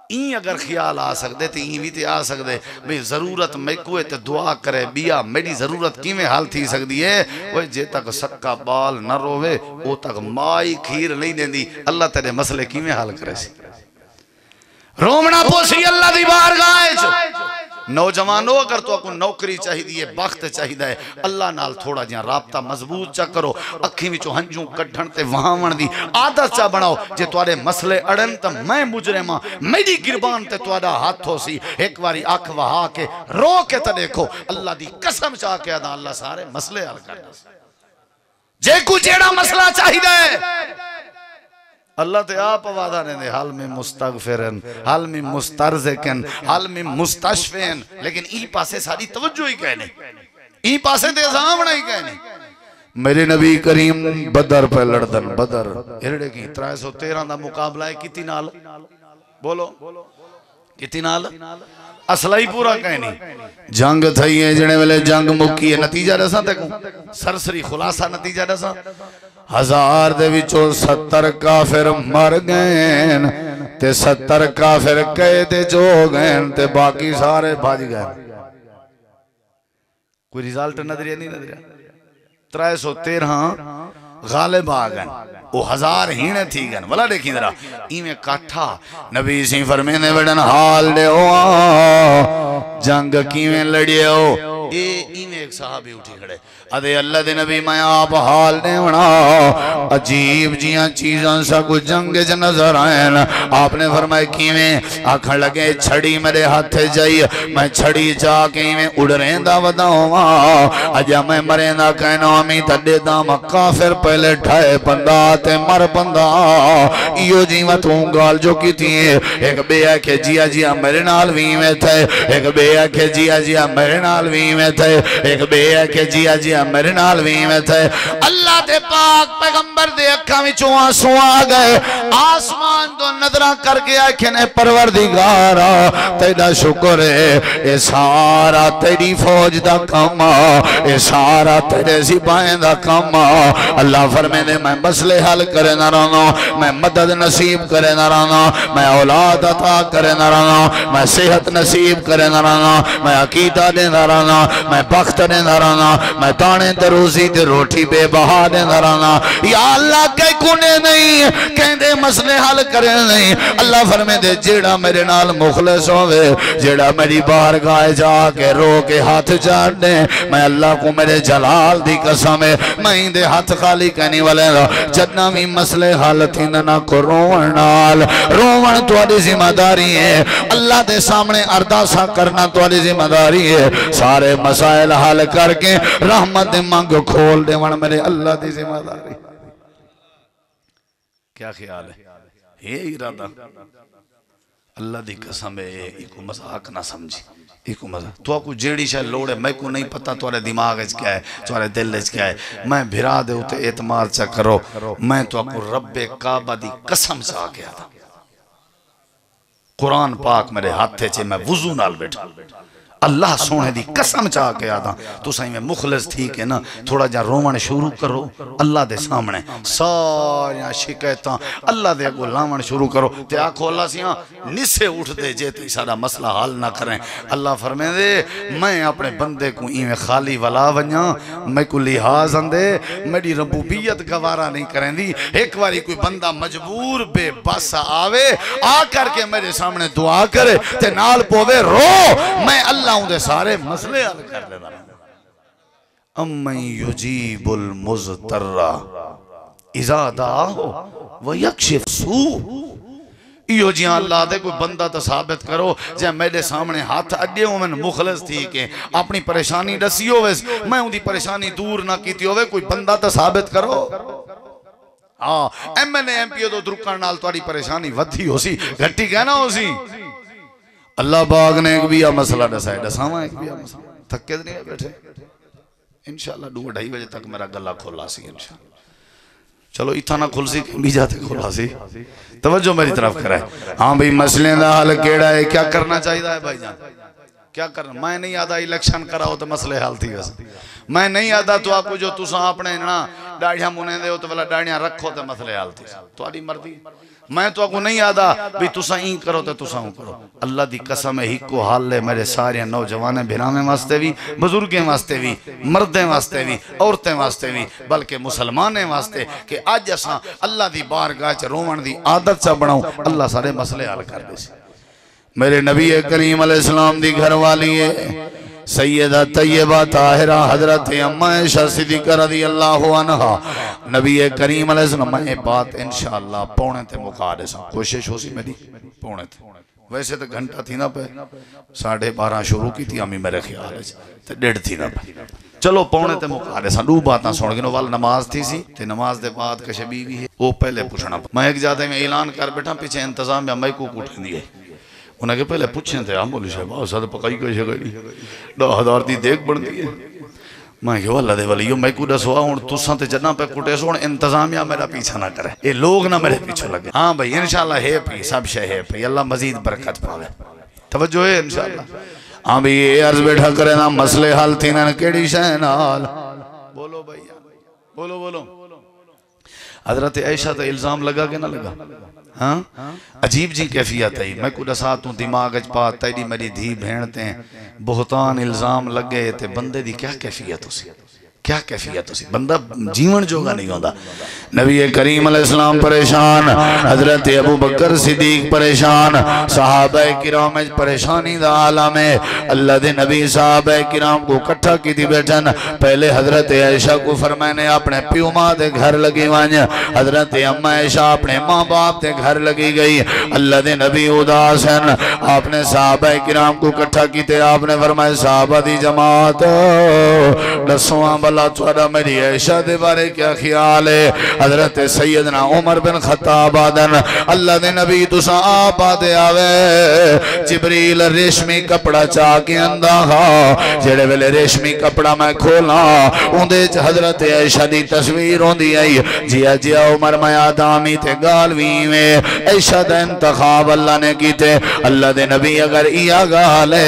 C: این اگر خیال آ سکتے تھے این بھی تے آ سکتے بھئی ضرورت میں کوئے تے دعا کرے بیا میری ضرورت کیویں حال تھی سکتی ہے وہ جے تک سکا بال نہ روے وہ تک مائی کھیر نہیں دیں دی اللہ تیرے مسئلے کیویں حال کرے سی رومنا پوسی اللہ دی بارگاہ نوجوانوں اگر تو اکو نوکری چاہی دیئے بخت چاہی دائے اللہ نال تھوڑا جہاں رابطہ مضبوط چا کرو اکھی وچو ہنجوں کٹھن تے وہاں ون دی عادت چا بناؤ جے توارے مسئلے اڑن تا میں مجرمہ میری گربان تے توارا ہاتھ ہو سی ایک واری آنکھ وہاں کے رو کے تا دیکھو اللہ دی قسم چاہ کے ادا اللہ سارے مسئلے حل کرنا جے کو جیڑا مسئلہ چاہی دائے اللہ تے آپ وعدہ نے دے حال میں مستغفرن حال میں مسترزکن حال میں مستشفین لیکن ای پاسے ساری توجہ ہی کہنے ای پاسے دے زامنہ ہی کہنے میرے نبی کریم بدر پہ لڑدن بدر ارڑے کی 313 دا مقابلہ ہے کتی نال بولو کتی نال اصلہ ہی پورا کہنی جنگ تھئی ہے جنے والے جنگ مکی ہے نتیجہ رسا تکوں سرسری خلاصہ نتیجہ رسا 1000 دے وچوں 70 کافر مر گئن تے 70 کافر قید جو گئن تے باقی سارے بھاج گئن کوئی ریزالٹ نظریہ نہیں نظریہ 313 غالب آگن وہ 1000 ہینے تھی گن ولا دیکھیں ذرا ایمیں کٹھا نبی سی فرمینے وڑن حال دے ہوا جنگ کیویں لڑیے ہو ایمیں ایک صحابی اٹھی کھڑے ادھے اللہ دے نبی میں آپ حال دے وڑا عجیب جیاں چیزاں سا کچھ جنگ جا نظر آئین آپ نے فرمائے کیویں آکھن لگے چھڑی میرے ہاتھ جائی میں چھڑی جا کے ایمیں اڑ رہندہ ودا ہوا اجا میں مرینہ کہنا ہمیں تڈے دام کافر پہلے ٹھائے بندہ تے مر بندہ ایو جیوتوں گال جو کی تھی ایک بے آکھے جیا جیا میرے نال وی میں تھے ایک بے آکھے جیا جیا میرے نال وی میں تھے ایک بے آکھے جیا جیا میرے نال وی میں تھے اللہ دے پاک پیغمبر دے اکھاں وچوں آنسو آ گئے آسمان تو نظراں کر کے آکھنے پروردگارا تیرا شکر ہے اے سارا تیری فوج دا کام اے سارا تیرے سپاہین دا کام اللہ فرمینے میں مسئلے حل کرے نہ رہنا میں مدد نصیب کرے نہ رہنا میں اولاد عطا کرے نہ رہنا میں صحت نصیب کرے نہ رہنا میں عقیدہ دے نہ رہنا میں بخت دے نہ رہنا میں دانے دروزی دے روٹی بے بہا دے نہ رہنا یا اللہ کئی کنے نہیں کہیں دے مسئلے حل کرے نہیں اللہ فرمے دے جیڑا میرے نال مخلص ہوئے جیڑا میری بارگاہ جا کے رو کے ہاتھ چاڑ دے میں اللہ کو میرے جلال دی قسم ہے میں ہی دے ہاتھ خالی کہنی والے جتنا بھی مسئلے حل تھی نہ کو روون نال روون تواڈی ذمہ داری ہے اللہ دے سامنے ارداسا کرنا تواڈی ذمہ داری ہے سارے مسائل حل کر کے رحمت منگ کھول دے ون میرے اللہ دی ذمہ داری کیا خیال ہے یہ ارادہ اللہ دی قسم ہے ایک مذاق نہ سمجھی ایک مذاق تو کو جیڑی شاہ لوڑے میں کو نہیں پتا توارے دماغ اچ کیا ہے توارے دل اچ کیا ہے میں بھرا دے ہوتے اعتماد چا کرو میں تو کو رب کعبہ دی قسم چاہ گیا تھا قرآن پاک میرے ہاتھے چھے میں وضو نال بیٹھا اللہ سونے دی قسم چاہ کے آدھا تو سہی میں مخلص تھی کہ نا تھوڑا جا رومن شروع کرو اللہ دے سامنے ساریاں شکایتاں اللہ دے کو لامن شروع کرو تے آکھو اللہ سیاں نسے اٹھ دے جے تے سارا مسئلہ حال نہ کریں اللہ فرمائے دے میں اپنے بندے کو ایویں خالی ولا ونیا میں کو لحاظ اندے میری ربوبیت گوارا نہیں کریں دی ایک واری کوئی بندہ مجبور بے بس آوے آ کر کے میرے سامنے دعا کرے تے نال پوے رو میں اللہ ہوں دے سارے مسئلے حل کر دینا امن یجیب المضطر اذا دعاہو ویکشف سوء ایو جیاں اللہ دے کوئی بندہ تو ثابت کرو جے میرے سامنے ہاتھ اڈے ہوں میں مخلص تھی کہ اپنی پریشانی رسی ہوئے میں ان دی پریشانی دور نہ کیتی ہوئے کوئی بندہ تو ثابت کرو M N A M P او دو درکان نال تواری پریشانی ودھی ہو سی گھٹی کہنا ہو سی اللہ باغ نے ایک بھی مسئلہ ڈسائے ڈساواں ایک بھی مسئلہ تھکے نہیں ہے بیٹھے انشاءاللہ 2-2:30 بجے تک میرا گلا کھولا سی انشاءاللہ چلو اتنا کھل سی بھی جاتے کھولا سی توجہ میری طرف کرائے ہاں بھئی مسئلے دا حل کیڑا ہے کیا کرنا چاہیے ہے بھائی جان کیا کرنا میں نہیں آدھا الیکشن کراؤ تو مسئلے حال تھی ویسے میں نہیں آدھا تو آپ کو جو تساں اپنے ڈاڑیاں منے دے ہو تو والا ڈاڑیاں رکھو تو مسئلے حال تھی تو آڑی مردی میں تو آپ کو نہیں آدھا بھی تساں ہی کرو تو تساں ہوں کرو اللہ دی قسم ہی کو حال لے میرے سارے نوجوانے بھرامے واسطے بھی بزرگیں واسطے بھی مردیں واسطے بھی عورتیں واسطے بھی بلکہ مسلمانیں واسطے کہ آج اساں اللہ دی بارگاہ چ رومن دی عادت چا بناؤں اللہ سارے مسئلے حل کر دے سی میرے نبی کریم علیہ السلام دی گھر والی ہے سیدہ طیبہ طاہرہ حضرت امہ عائشہ صدیقہ رضی اللہ عنہ نبی کریم علیہ السلام میں بات انشاءاللہ پونے تے مقارے سا کوشش ہو سی میری پونے تے ویسے تو گھنٹہ تھی نا پہ 12:30 شروع کی تھی ہمیں میرے خیال ہے تے 1:30 تھی نا پہ چلو پونے تے مقارے سا دو باتاں سوڑ گئے والا نماز تھی سی تے نماز دے بعد کشے بیوی ہے وہ پہلے پوچھنا میں ایک جاتے میں اعلان کر بیٹھا پیچھے انتظام یا میں کو کٹھن دیئے انہیں کہ پہلے پوچھیں تھے مولی صاحب ساتھ پکائی کوئی شکری 10,000 دی دیکھ بڑھ دیئے میں کہ اللہ دے ولیو میں کو دسوا ہوں تساں تے جنہ پہ کٹے سو انتظامیہ میرا پیچھا نہ کرے یہ لوگ نہ میرے پیچھے لگے ہاں بھئی انشاءاللہ ہے پی سب شے ہے پی اللہ مزید برکت پاوے توجہ ہے انشاءاللہ ہاں بھئی یہ عرض بیٹھا کرے نا مسئلے حل تھی نا کیڑی شہن حال بولو بھئی بولو حضرت عائشہ تو الزام لگا کہ نہ لگا ہاں عجیب جی کیفیت ہے میں کو دساتوں دماغ اچ پات تیری میری دھی بھینتے ہیں بہتان الزام لگے تے بندے دی کیا کیفیت ہو سی کیا کیفیت ہو سی بندہ جیون جوگا نہیں ہوندہ نبی کریم علیہ السلام پریشان حضرت ابو بکر صدیق پریشان صحابہ کرام پریشانی دا عالم ہے اللہ دے نبی صحابہ کرام کو کٹھا کی دی بیٹھن پہلے حضرت عائشہ کو فرمائے نے اپنے پیو ماں دے گھر لگی وانج حضرت امہ عائشہ اپنے ماں باپ دے گھر لگی گئی اللہ دے نبی اداس ہیں آپ نے صحابہ کرام کو کٹھا کی تے آپ نے فرمائے صحابہ دی جماعت دسواں بلا توڑا میری عائشہ دے بارے کیا خیال ہے حضرت سیدنا عمر بن خطاب آدن اللہ دے نبی تسا آپ آدے آوے جبریل ریشمی کپڑا چاہ کے انداہا جڑے ویلے ریشمی کپڑا میں کھولا اندے حضرت عائشہ دی تصویر ہوندی آئی جیا عمر میں آدامی تے گالوی میں عائشہ دا انتخاب اللہ نے کی تے اللہ دے نبی اگر ایا گالے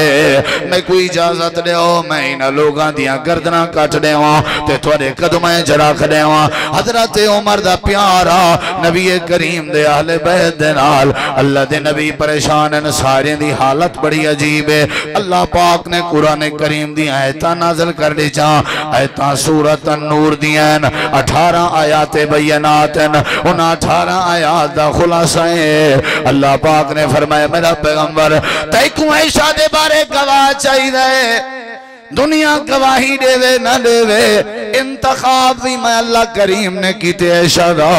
C: میں کوئی اجازت دے ہو میں انہا لوگاں دیا گردنا کٹ دے ہوں تے توڑے قدمیں جڑا کھڑے ہوں حضرت عمر دا پیارا نبی کریم دے اہل بیت دے نال اللہ دے نبی پریشان ان سارے دی حالت بڑی عجیب ہے اللہ پاک نے قرآن کریم دی آیتاں نازل کر دی جان آیتاں سورت النور دین 18 آیات بینات ان 18 آیات دا خلاصہ ہے اللہ پاک نے فرمایا میرا پیغمبر تیکوں عائشہ دے بارے گواہ چاہی دے دنیا گواہی دے وے نہ دے وے انتخاب بھی میں اللہ کریم نے کی تے عائشہ دا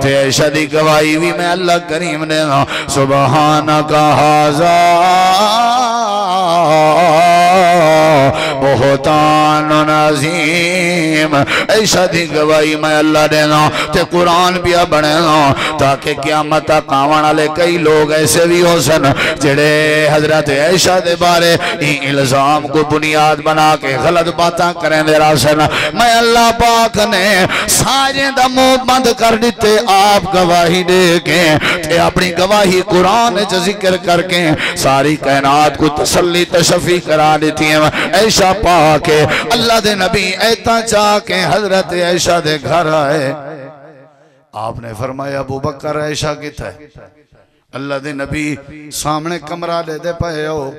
C: تے عائشہ دی گواہی بھی میں اللہ کریم نے سبحانکا ھذا بہتان عظیم عائشہ دی گواہی میں اللہ دینا تے قرآن بھی بنے نا تاکہ قیامت تک آون والے کئی لوگ ایسے بھی ہو سن جڑے حضرت عائشہ دے بارے الزام کو بنیاد بنا کے غلط باتاں کریں دے راسن میں اللہ پاک نے سارے دا منہ بند کر دیتے آپ گواہی دے کے تے اپنی گواہی قرآن چ ذکر کر کے ساری کائنات کو تسلی تشفی کرا دیتی ہیں عائشہ پاک اللہ دے نبی ایتا چاہ کے حضرت عائشہ دے گھر آئے آپ نے فرمایا ابو بکر عائشہ کتا ہے اللہ دے نبی سامنے کمرہ دے دے پائے ہو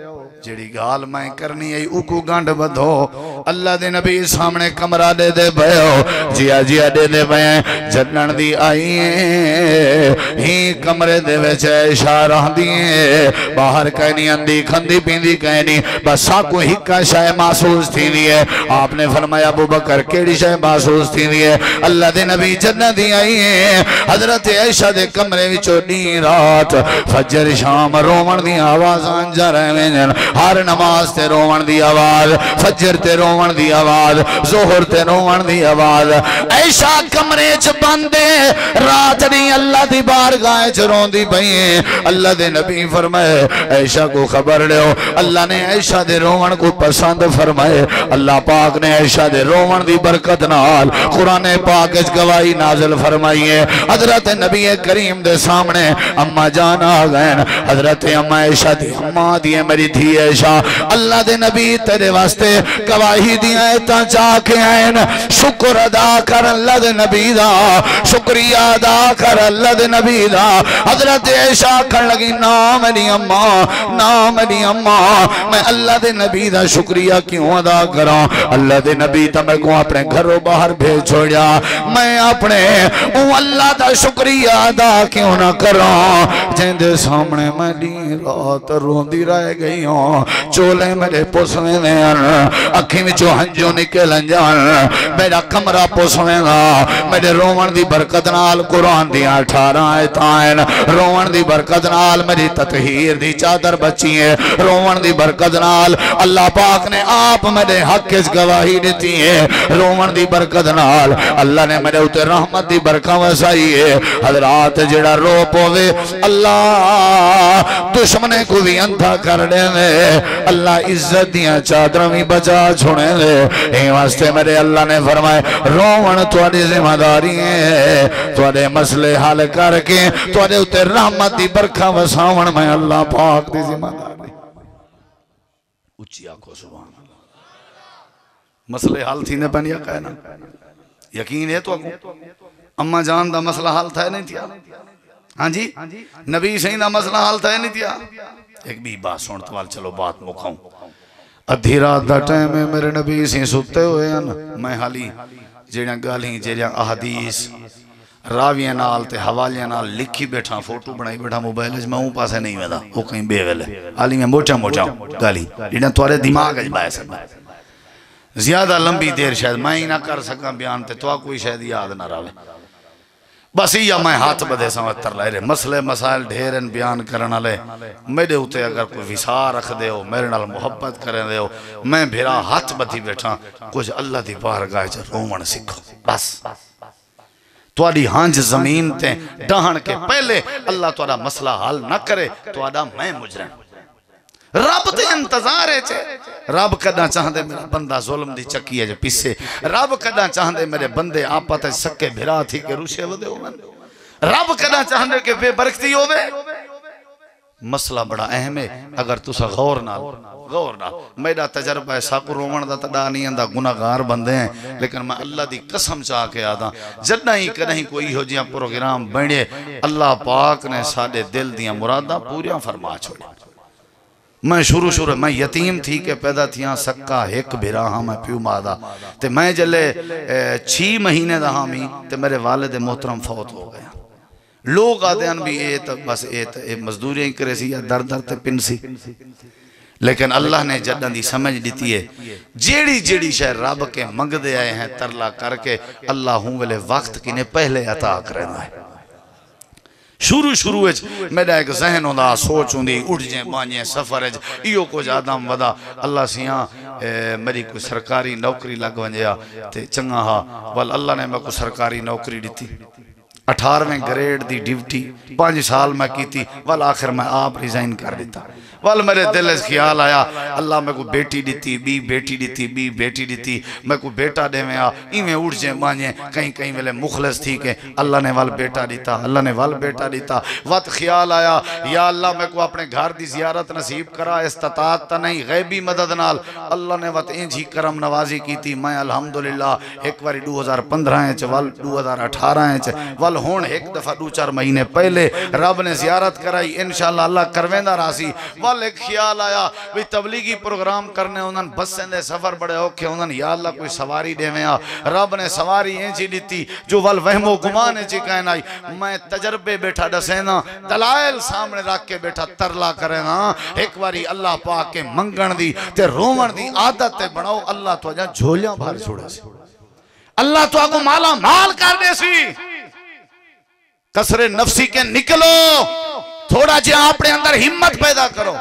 C: جڑی گال میں کرنی ہے اوکو گانڈ بدھو اللہ دے نبی سامنے کمرہ دے دے پائے ہو جیا جیا دے دے پائے جنن دی آئی ہیں ہی کمرے دے ویچے اشارہ دیئے باہر کہنی اندی کھندی پیندی کہنی بس ساکو ہکا شاہ محسوس تھی دیئے آپ نے فرمایا ابو بکر کیڑی شاہ محسوس تھی دیئے اللہ دے نبی جنن دی آئی ہیں حضرت عائشہ دے کمرے وچو دی رات فجر شام رومن دی آواز آنجا رہے میں ہر نماز تے رومن دی آواز فجر تے رومن دی آواز ظہر تے رومن دی آواز عائشہ کمرے چ بندے رات دی اللہ دی بارگاہ چ روندی پئی اللہ دے نبی فرمائے عائشہ کو خبر لو اللہ نے عائشہ دے رومن کو پسند فرمائے اللہ پاک نے عائشہ دے رومن دی برکت نال قرآن پاک اس گواہی نازل فرمائی ہے حضرت نبی کریم دے سامنے اما جان آ گئے حضرت اما عائشہ دی اما دی میری دھی عائشہ اللہ دے نبی تیرے واسطے گواہی دی ایتا چاہ کے آئین شکر ادا کر اللہ دے نبی دا شکریہ ادا کر اللہ دے نبی دا حضرت عائشہ کر لگی نام میری اماں میں اللہ دے نبی دا شکریہ کیوں ادا کروں اللہ دے نبی تا میں کو اپنے گھروں باہر بھیج چھوڑیا میں اپنے اللہ دا شکریہ ادا کیوں نہ کروں جن دے سامنے میں دی رات روندی رہ گئی ہوں چولے میرے پوسویں دے اکھی میں چو ہنجو نکل جان میرا کمرہ پوسویں گا میرے رومن دی برکت نال قرآن دی 18 آیتائن رومن دی برکت نال میری تطہیر دی چادر بچی ہے رومن دی برکت نال اللہ پاک نے آپ میرے حق اس گواہی دیتی ہے رومن دی برکت نال اللہ نے میرے اتے رحمت دی برکہ وسائی ہے حضرات جڑا رو پوے اللہ دشمنے کو بھی اندھا کر دے اللہ عزت دیاں چادروں بھی بچا چھوڑے دے یہ واسطے میرے اللہ نے فرمائے رومن تواڈی ذمہ داری ہے تواڈے مسئلے حل کر کے تواڈے اتے رحمت دی برکھا وساون میں اللہ پاک دی ذمہ داری اچھی آنکھو سبحان اللہ مسئلے حل تھی نے پہنیا کہنا یقین ہے تو اکو اما جان دا مسئلہ حل تھا نہیں تھیا ہاں جی نبی سہی دا مسئلہ حل تھا نہیں تھیا ایک بھی بات سنت وال چلو بات مکھاؤں ادھی رات دا ٹائم ہے میرے نبی سے ستے ہوئے ہیں میں حالی جیڑیاں گالیں جیڑیاں احادیث راویاں نال تے حوالیاں نال لکھی بیٹھا فوٹو بنائی بیٹھا موبائل میں ہوں پاسے نہیں ویدا وہ کہیں بے گل ہے حالی میں موٹا گالی جیڑیاں توارے دماغ اج بائے سکتا زیادہ لمبی دیر شاید میں ہی نہ کر سکا بیان تے تو کوئی شاید یاد نہ رہے بس یہ میں ہاتھ بدے سمجھتر لائے رہے مسئلے مسائل ڈھیرن بیان کرنا لے میرے ہوتے اگر کوئی وسار رکھ دے ہو میرے نال محبت کریں دے ہو میں بھیرا ہاتھ بدھی بیٹھا کچھ اللہ دی بارگاہ چ رومن سکھو بس تواڈی ہانج زمین تے ڈہن کے پہلے اللہ تواڈا مسئلہ حل نہ کرے تواڈا میں مجرم رب تے انتظار ہے چھے رب کدہ چاہندے میرا بندہ ظلم دی چکی ہے جو پیسے رب کدہ چاہندے میرے بندے آپا تے سکے بھرا تھی کہ روشے ودے ہو من رب کدہ چاہندے کہ بے برکتی ہوئے مسئلہ بڑا اہم ہے اگر تسا غور نہ میرا تجربہ ہے ساکو رومن دا تدا نہیں اندہ گناہگار بندے ہیں لیکن میں اللہ دی قسم چاہ کے آدھا جدنہ ہی کہیں کوئی ہو جیاں پروگرام بڑھے اللہ پاک نے ساڑے دل دیاں مرادہ پوریاں فرما چھوڑے میں شروع میں یتیم تھی کہ پیدا تھیاں سکا ایک بھیرا ہاں میں پیو مادہ تے میں جلے 6 مہینے دا ہاں میں تے میرے والد محترم فوت ہو گیا لوگ آدھے ہیں بھی بس مزدوریاں کرے سی یا در تے پن سی لیکن اللہ نے جدن دی سمجھ دیتی ہے جیڑی شہ رب کے منگ دے آئے ہیں ترلا کر کے اللہ ہوں ویلے وقت کی نے پہلے عطا کرنا ہے شروع میرا ایک ذہن ہوندا سوچ ہوندی اٹھ جائیں بانجیں سفر ایو کچھ آدم ودا اللہ سیاں میری کوئی سرکاری نوکری لگ ونجیا تے چنگا ہا وال اللہ نے میں کو سرکاری نوکری دیتی 18ویں گریڈ دی ڈیوٹی 5 سال میں کی تھی وال آخر میں آپ ریزائن کر دیتا وال میرے دل اس خیال آیا اللہ میں کو بیٹی دیتی بی بیٹی دیتی میں کو بیٹا دے میں ایویں اٹھ جائیں بانجیں کہیں ملے مخلص تھی کہ اللہ نے وال بیٹا دیتا وقت خیال آیا یا اللہ میں کو اپنے گھر دی زیارت نصیب کرا استطاعت تا نہیں غیبی مدد نال اللہ نے وقت انجھی کرم نوازی کی تھی میں الحمدللہ ایک باری 2015 انچ وال 2018 انچ وال ہون ایک دفعہ 2-4 مہینے پہلے رب نے زیارت کرائی انشاءاللہ اللہ کرویندہ راسی وال ایک خیال آیا بھی تبلیغی پروگرام کرنے انہوں بسیں دے سفر بڑے اوکھے انہوں یا اللہ کوئی سواری دے میں رب نے سواری اینچی دیتی جو وال وہم و گمان اینچی کہنا آئی میں تجربے بیٹھا ڈسینا دلائل سامنے رکھ کے بیٹھا ترلا کرنا ایک باری اللہ پاک کے منگن دی تے رومن دی عادت تے بناؤ اللہ تو جہاں جھولیاں بھار چھوڑے سی اللہ تو آگو مالا مال کر دے سی کسر نفسی کے نکلو تھوڑا جہاں اپنے اندر ہمت پیدا کرو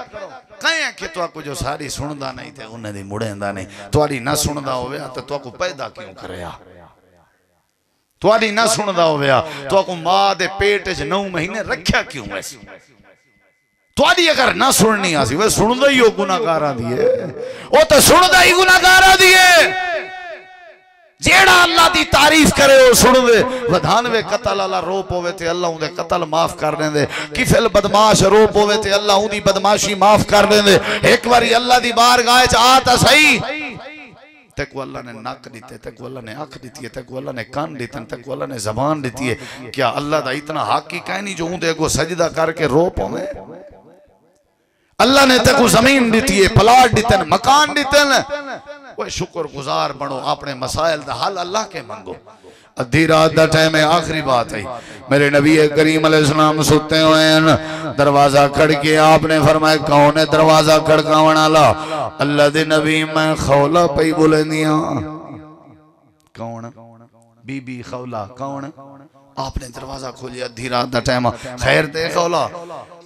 C: کہیں کہ تو آکو جو ساری سندہ نہیں تھے انہیں دی مڑیندہ نہیں تواری نہ سندہ ہویا تو آکو پیدا کیوں کریا تواری نہ سندہ ہویا تو آکو ماں دے پیٹ 9 مہینے رکھیا کیوں ایسی تواری اگر نہ سننی آسی وہ سندہ ہی ہو گناہگارہ دیئے وہ تو سندہ ہی گناہگارہ دیئے جیڑا اللہ دی تعریف کرے ہو سن دے ودھانوے قتل اللہ روپ ہوئے تھے اللہ ان دے قتل معاف کر دیں دے کفل بدماش روپ ہوئے تھے اللہ ان دی بدماشی معاف کر دیں دے ایک باری اللہ دی بارگاہ چاہتا صحیح تکو اللہ نے ناک دیتے تکو اللہ نے آنکھ دیتی ہے تکو اللہ نے کان دیتے ہیں تکو اللہ نے زبان دیتی ہے کیا اللہ دا اتنا حقی کہنی جو ان دے کو سجدہ کر کے روپ ہوئے اللہ نے تکو زمین دیتی ہے پلاٹ دیتے ہیں مکان دیتے ہیں وہ شکر گزار بڑھو اپنے مسائل دا حل اللہ کے منگو ادھی رات دا ٹائم ہے آخری بات ہے میرے نبی کریم علیہ السلام ستے ہوئے ہیں دروازہ کھڑ کے آپ نے فرمائے کون ہے دروازہ کھڑکاون والا اللہ دے نبی میں خولا پئی بولے دیا کون بی بی خولا کون آپ نے دروازہ کھولیا ادھی رات دا ٹائم خیر دے خولا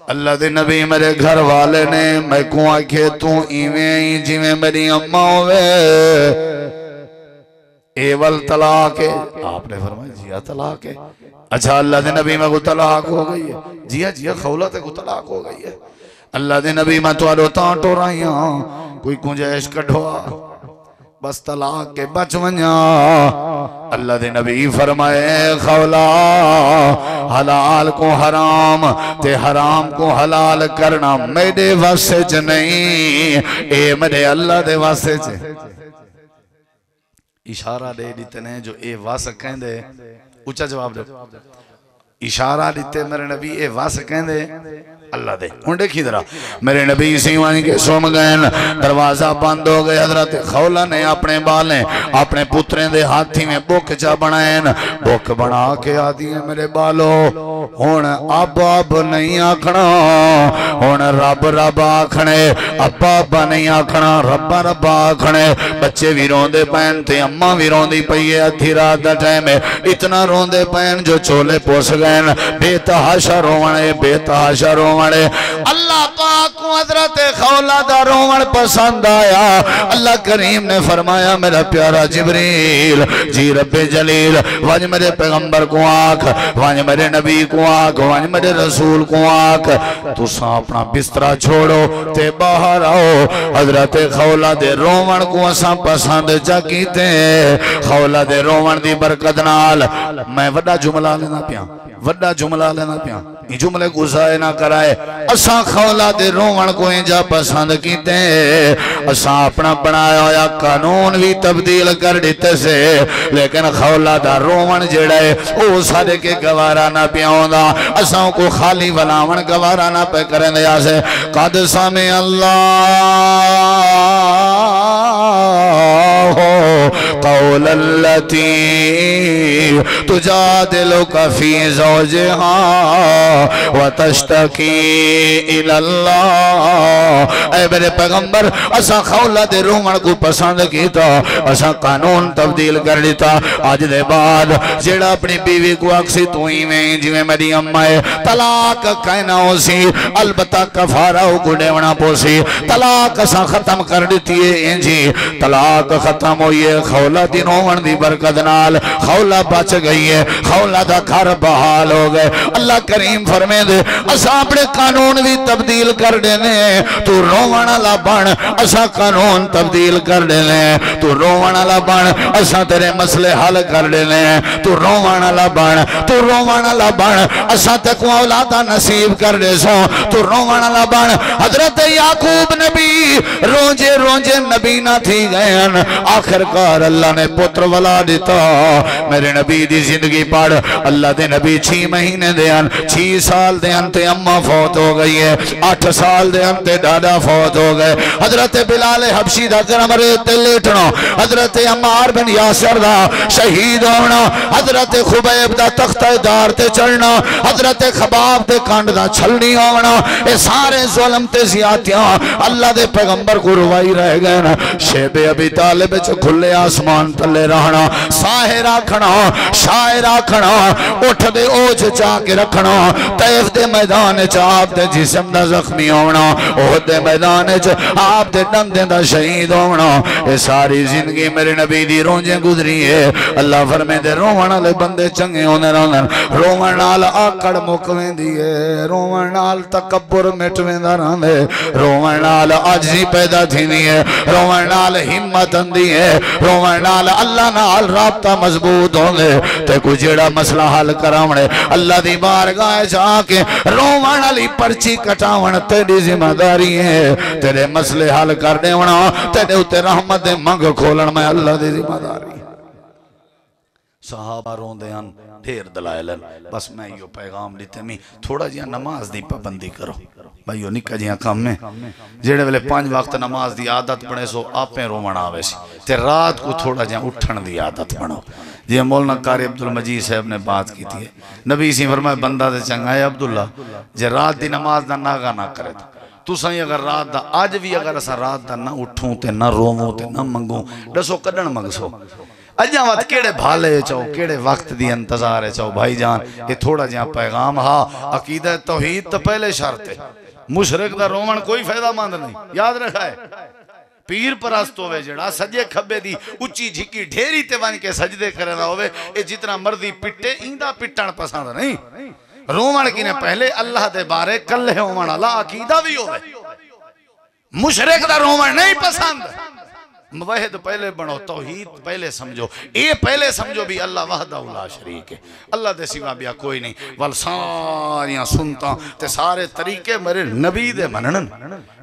C: اللہ دے نبی میرے گھر والے نے میں کو آکھے تو ایویں جی میں میری اممہ ہوئے ایول طلاق ہے آپ نے فرمایا جیا طلاق ہے اچھا اللہ دے نبی میں کو طلاق ہو گئی ہے جیا خولت ہے کو طلاق ہو گئی ہے اللہ دے نبی میں تو آرو تانٹو رہی ہوں کوئی گنجائش کٹھوا بس طلاق کے بچ ونیا اللہ دے نبی فرمائے خولا حلال کو حرام تے حرام کو حلال کرنا میرے واسے چ نہیں اے میرے اللہ دے واسے چ اشارہ دے دیتے ہیں جو اے واسے کہیں دے اچھا جواب دے اشارہ دیتے میرے نبی اے واسے کہیں دے اللہ دے ان دیکھی درہ میرے نبی سیوانی کے سوم گئے دروازہ بند ہو گئے حضرت خولا نے اپنے بالیں اپنے پتریں دے ہاتھی میں بوک چا بنائیں بوک بنا کے آدھی ہیں میرے بالو ہون اب نہیں آکھنا ہون رب آکھنے اب نہیں آکھنا رب آکھنے بچے بھی روندے پین تھے اممہ بھی روندی پئیے ادھی رات دا ٹائم ہے اتنا روندے پین جو چولے پوس گئے بے تحاشا رونے اللہ پاک کو حضرت خولا دا رومن پسند آیا اللہ کریم نے فرمایا میرا پیارا جبریل جی رب جلیل وانج میرے پیغمبر کو آنکھ وانج میرے نبی کو آنکھ وانج میرے رسول کو آنکھ تو ساں اپنا بسترہ چھوڑو تے باہر آؤ حضرت خولا دے رومن کو اساں پسند جا کیتے خولا دے رومن دی برکت نال میں وڈا جملہ لینا پیا یہ جملے گزائے نہ کرائے اساں خولا دے رومن کو انجا پسند کیتے اساں اپنا بنایا ہویا قانون بھی تبدیل کر دیتے سے لیکن خولا دا رومن جڑے او سارے کے گوارا نہ پیاؤں دا اساں کو خالی ولاون گوارا نہ پہ کریں دیا سے قد سامع اللہ قول اللتی تجادلک فی زوجہا وتشتکی الی اللہ۔ اے میرے پیغمبر اسا خولہ دے رومن کو پسند کیتا، اسا قانون تبدیل کر لیتا، آج دے بعد جیڑا اپنی بیوی کو اکسی تو ہی میں جویں میری اماں ہے طلاق کہنا ہو سی، البتہ کفارہ کو ڈیونا پوسی، طلاق اسا ختم کر دیتی ہے جی، طلاق ختم ہوئی ہے خولہ دی رومن دی برکت نال، خولہ بچ گئی ہے، خولہ دا گھر بحال ہو گئے۔ اللہ کریم فرمے دے اسا اپنے قانون بھی تبدیل کر دینے، تو رومن اللہ بن، اسا قانون تبدیل کر دینے، تو رومن اللہ بن، اسا تیرے مسئلے حل کر دینے، تو رومن اللہ بن، تو رومن اللہ بن، اسا تکو اولادا نصیب کر دے سو، تو رومن اللہ بن۔ حضرت یعقوب نبی رونجے رونجے نبی نہ تھی گئے ہیں، آخر کار اللہ نے پتر ولا دیتا۔ میرے نبی دی زندگی پڑھ، اللہ دے نبی 6 مہینے دے ہیں، 6 سال دے ہیں تے اممہ فوت ہو گئی ہے، 8 سال دے ہیں تے دادا فوت ہو گئے۔ حضرت بلال حبشی دا جنم ریتے لیٹنا، حضرت عمار بن یاسر دا شہید ہونا، حضرت خبیب دا تختہ دار تے چڑھنا، حضرت خباب دے کانڈ دا چھلنی ہونا، اے سارے ظلم تے زیادتیاں اللہ دے پیغمبر کو روائی رہ گئے نا۔ شیب ابی طالب چ کھلے آسمان تلے رہنا، ساہر آکھنا، شاعر آکھنا، اٹھ دے اوج چاہ کے رکھنا، طیف دے میدان چ آپ دے جسم دا زخمی ہونا، احد دے میدان چ آپ دے ڈندے دا شہید ہونا۔ اے ساری زندگی میرے نبی دی رونجیں گزری ہے۔ اللہ فرمے دے رومن والے بندے چنگے ہونے رہن، رومن نال آکڑ مکویں دیئے، رومن نال تکبر مٹویں دا رہن، رومن نال عاجزی پیدا تھی ہے، رومن نال ہمت اندی ہے، رومن نال اللہ نال رابطہ مضبوط ہوندے، تے کوئی جیڑا مسئلہ حل کراونے اللہ دی بارگاہ جا کے رومن علی پرچی کٹاون تیری ذمہ داری ہے، تیرے مسئلے حل کر دیونا، تیرے اتے رحمت دے منگ کھولن میں اللہ دی ذمہ داری۔ صحابہ روندے ہیں ڈھیر دلائل، بس میں یہ پیغام لیتے میں تھوڑا جہاں نماز دی پابندی کرو بھائیو، نکا جہاں کام میں جیڑے ویلے 5 وقت نماز دی عادت بنے سو آپ میں رومن آوے سی، تے رات کو تھوڑا جہاں اٹھن دی عادت بنو۔ جی مولانا قاری عبدالمجید صاحب نے بات کی تھی، نبی سی فرمائے بندہ دے چنگا ہے عبداللہ جے رات دی نماز دا ناغا نہ کرے تو سائیں اگر رات دا آج بھی اگر اسا رات دا نہ اٹھوں تے نہ روموں تے نہ منگوں دسو کڈن منگسو اجاں وقت کیڑے بھالے چاہو کیڑے وقت دی انتظار ہے چاہو بھائی جان، یہ تھوڑا جہاں پیغام ہاں عقیدہ توحید تو پہلے شرط ہے، مشرک دا رومن کوئی فائدہ مند نہیں، یاد رکھا ہے۔ پیر پرست ہوئے جڑا سجے کھبے دی اچھی جھکی ڈھیری تے وان کے سجدے کرنا ہوئے، اے جتنا مردی پٹے ایندہ پٹن پسند نہیں۔ رومن کی نے پہلے اللہ دے بارے کلے ہومن اللہ عقیدہ بھی ہوئے، مشرک دا رومن نہیں پسند۔ موحد پہلے بنو، توحید پہلے سمجھو، اے پہلے سمجھو بھی اللہ وحدہ لا شریک ہے، اللہ دے سوا بیا کوئی نہیں، وال ساریاں سنتا تے سارے طریقے میرے نبی دے منن،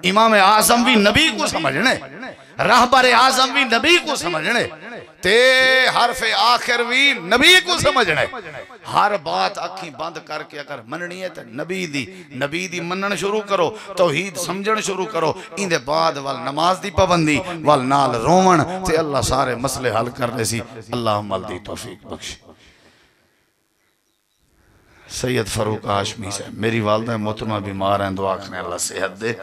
C: امام اعظم بھی نبی کو سمجھنے، رہبر اعظم بھی نبی کو سمجھنے، تے حرف آخر بھی نبی کو سمجھنے، ہر بات اکھی بند کر کے اگر مننی ہے تو نبی دی منن شروع کرو، توحید سمجھن شروع کرو، ان دے بعد وال نماز دی پابندی وال نال رومن تے اللہ سارے مسئلے حل کر لے سی۔ اللہ عمل دی توفیق بخش۔ سید فاروق ہاشمی سے میری والدہ محترمہ بیمار ہیں، دعا کریں اللہ صحت دے،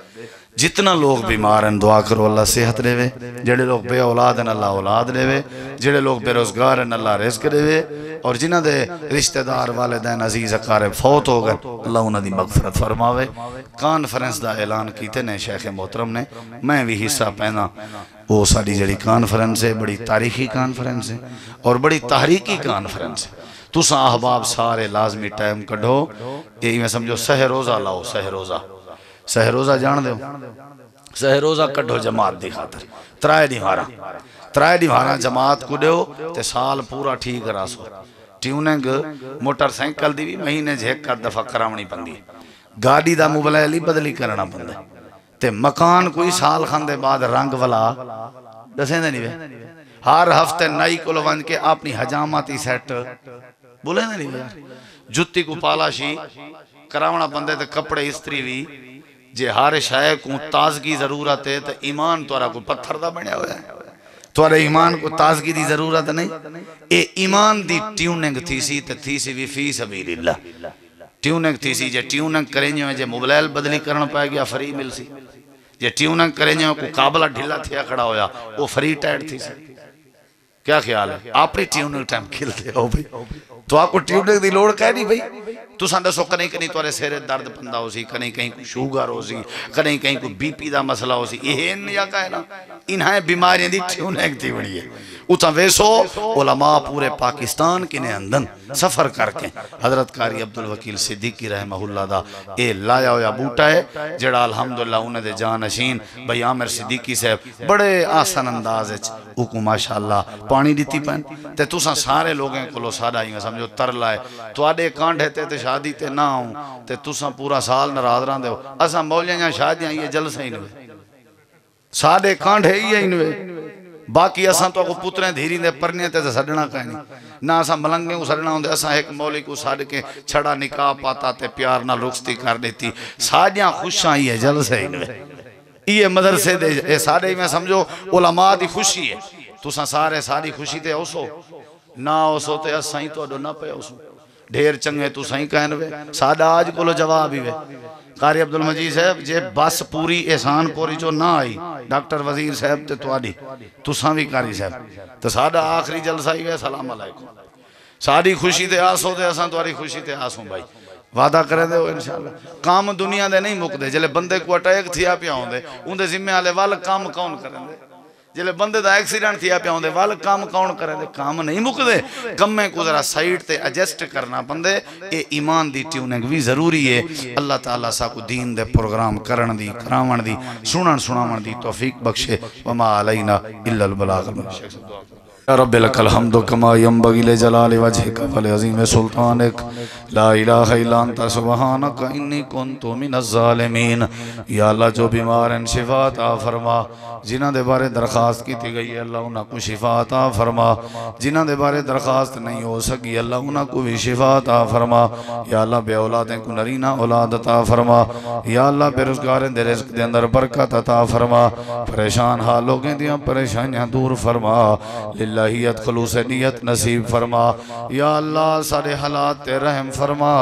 C: جتنا لوگ بیمار ہیں دعا کرو اللہ صحت دے وے، جڑے لوگ بے اولاد ہیں اللہ اولاد دے وے، جڑے لوگ بے روزگار ہیں اللہ رزق دے وے، اور جنہ دے رشتہ دار والدین عزیز اقارب فوت ہو گئے اللہ انہاں دی مغفرت فرماوے۔ کانفرنس دا اعلان کیتے نے شیخ محترم نے، میں بھی حصہ پینا، وہ ساری جڑی کانفرنس ہے بڑی تاریخی کانفرنس ہے اور بڑی تحریکی کانفرنس ہے، تُساں احباب سارے لازمی ٹائم کڈھو، یہی میں سمجھو سہ روزہ لاؤ، سہ روزہ جان دیو، سہ روزہ کڈھو جماعت دی خاطر، ترائے دیوارا جماعت کو دیو تے سال پورا ٹھیک راسو۔ ٹیوننگ موٹر سائیکل دی بھی مہینے جھیک کا دفعہ کرامنی پندی، گاڑی دا موبائل بدلی کرنا پندے، تے مکان کوئی سال خاندے بعد رنگ والا دسیں دے نہیں بے، ہر ہفتے نئی کو لوان کے اپنی حجاماتی سیٹ بولے دے نہیں بے، جتی کو پالاشی کراونا پندے تے کپڑے استری بھی، جے ہر شائع کو تازگی ضرورت ہے تے ایمان تو کو پتھر دا بنیا ہویا ہے، تھوڑے ایمان کو تازگی دی ضرورت نہیں. اے ایمان دی ٹیوننگ تھی سی تے تھی سی بھی فی سبیل اللہ. ٹیوننگ تھی سی جے ٹیوننگ کریں جو جے موبائل بدلی کرنا پائے گیا فری مل سی. جے ٹیوننگ کریں جو کو قابلہ ڈھلا تھیا کھڑا ہویا وہ فری ٹائٹ تھی سی. کیا خیال ہے؟ اپنی ٹیوننگ ٹائم کھلتے ہو بھئی. تو آپ کو ٹیوننگ دی لوڑ کہہ نہیں بھئی. تو ساندہ سو کنیں کنیں توارے سیرے درد پندہ ہو سی, کنیں کہیں کوئی شوگر ہو سی, کنیں کہیں کوئی بی پی دا مسئلہ ہو سی. یہ یا کہنا انہیں بیماریاں دی ٹیوننگ تھی بڑی ہے. اتھا ویسو علماء پورے پاکستان کے نے اندن سفر کر کے حضرت قاری عبدالوکیل صدیقی رحمہ اللہ دا اے لایا ہویا بوٹا ہے جڑا الحمدللہ انہیں دے جانشین بھئی عامر صدیقی صاحب بڑے آسان انداز ہے اوکو ماشاءاللہ پانی دیتی پہن تے تُساں سارے لوگیں کو لو سادہ ہی سمجھو تر لائے تو آڈے کانڈ ہے تے شادی تے نہ ہوں تے تُساں پورا سال نراز رہاں دے ہو. اساں مولیاں شادیاں یہ جلسہ ہی نوے سادے کانڈ ہے ہی نوے. باقی اساں تو کو پتریں دھیری دے پرنے تے سڑنا کہنی نہ اساں ملنگیں کو سڑنا ہوندے. اساں ایک مولی کو ساڑ کے چھڑا نکاح پاتا تے پیار نہ رخصتی کر دیتی. ساڑیاں خوشاں یہ جلسے ہی نوے. یہ مدرسے دے ساڑے ہی میں سمجھو علماء دی خوشی ہے. تو ساں سارے ساری خوشی تے اوسو نہ اوسو تے اساں ہی تو اڈو نہ پہ اوسو ڈھیر چنگے تو سائیں کہنوے. سادہ آج کو لو جواب ہی وے قاری عبدالمجید صاحب جے بس پوری احسان پوری جو نہ آئی ڈاکٹر وزیر صاحب تے تو آڈی تو ساں قاری صاحب تو سادہ آخری جلسہ ہی وے سلام علیکم. ساری خوشی تے آسو دے اساں تواری خوشی تے آسوں بھائی. وعدہ کریں دے ہو انشاءاللہ. کام دنیا دے نہیں مک دے جلے بندے کو اٹیک تھیا پیا ہوں دے ان دے ذمہ آلے وال کام کون کریں دے. جلے بندے دا ایکسیڈنٹ تھیا پیا ہوں دے وال کام کون کریں دے. کام نہیں مک دے. کم میں کو ذرا سائیڈ تے ایڈجسٹ کرنا بندے. اے ایمان دی ٹیوننگ بھی ضروری ہے. اللہ تعالیٰ سا کو دین دے پروگرام کرن دی کراون دی سنن دی توفیق بخشے. وما علینا الا البلاغ المبین. یا رب لک الحمد کما ینبغی لجلال وجہک ولعظیم سلطانک لا الہ الا انت سبحانک انی کنت من الظالمین. یا اللہ جو بیمار ہیں شفا عطا فرما. جنہ دے بارے درخواست کی تھی گئی اللہ انہاں کو شفا عطا فرما. جنہ دے بارے درخواست نہیں ہو سکی اللہ انہاں کو بھی شفا عطا فرما. یا اللہ بے اولادیں کو نرینہ اولاد عطا فرما. یا اللہ بے رزگاریں دے رزق دے اندر برکت عطا فرما. پریشان حالوں دیاں پریشانیاں دور فرما. للہیت خلوص نیت نصیب فرما. یا اللہ سارے حالات تے رحم فرما.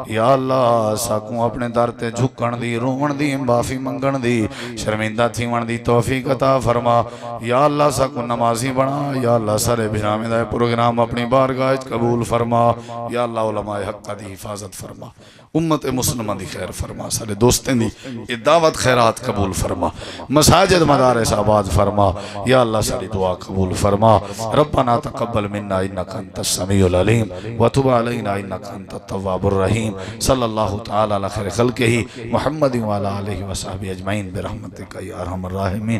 C: یا اللہ ساکوں اپنے در تے جھکن دی رومن دی معافی منگن دی شرمندہ تھیون دی توفیق عطا فرما. یا اللہ ساکوں نمازی بنا. یا اللہ سارے بجامع دے پروگرام اپنی بارگاہ قبول فرما. یا اللہ علماء حق دی حفاظت فرما. امت مسلمہ دی خیر فرما. سارے دوستیں دی دعوت خیرات قبول فرما. مساجد مدارس آباد فرما. یا اللہ ساری دعا قبول فرما. ربنا تقبل منا انک انت السمیع العلیم وتب علینا انک انت التواب الرحیم. صلی اللہ تعالی علی خیر خلقہ محمد وعلی آلہ وصحبہ اجمعین برحمتک یا ارحم الراحمین.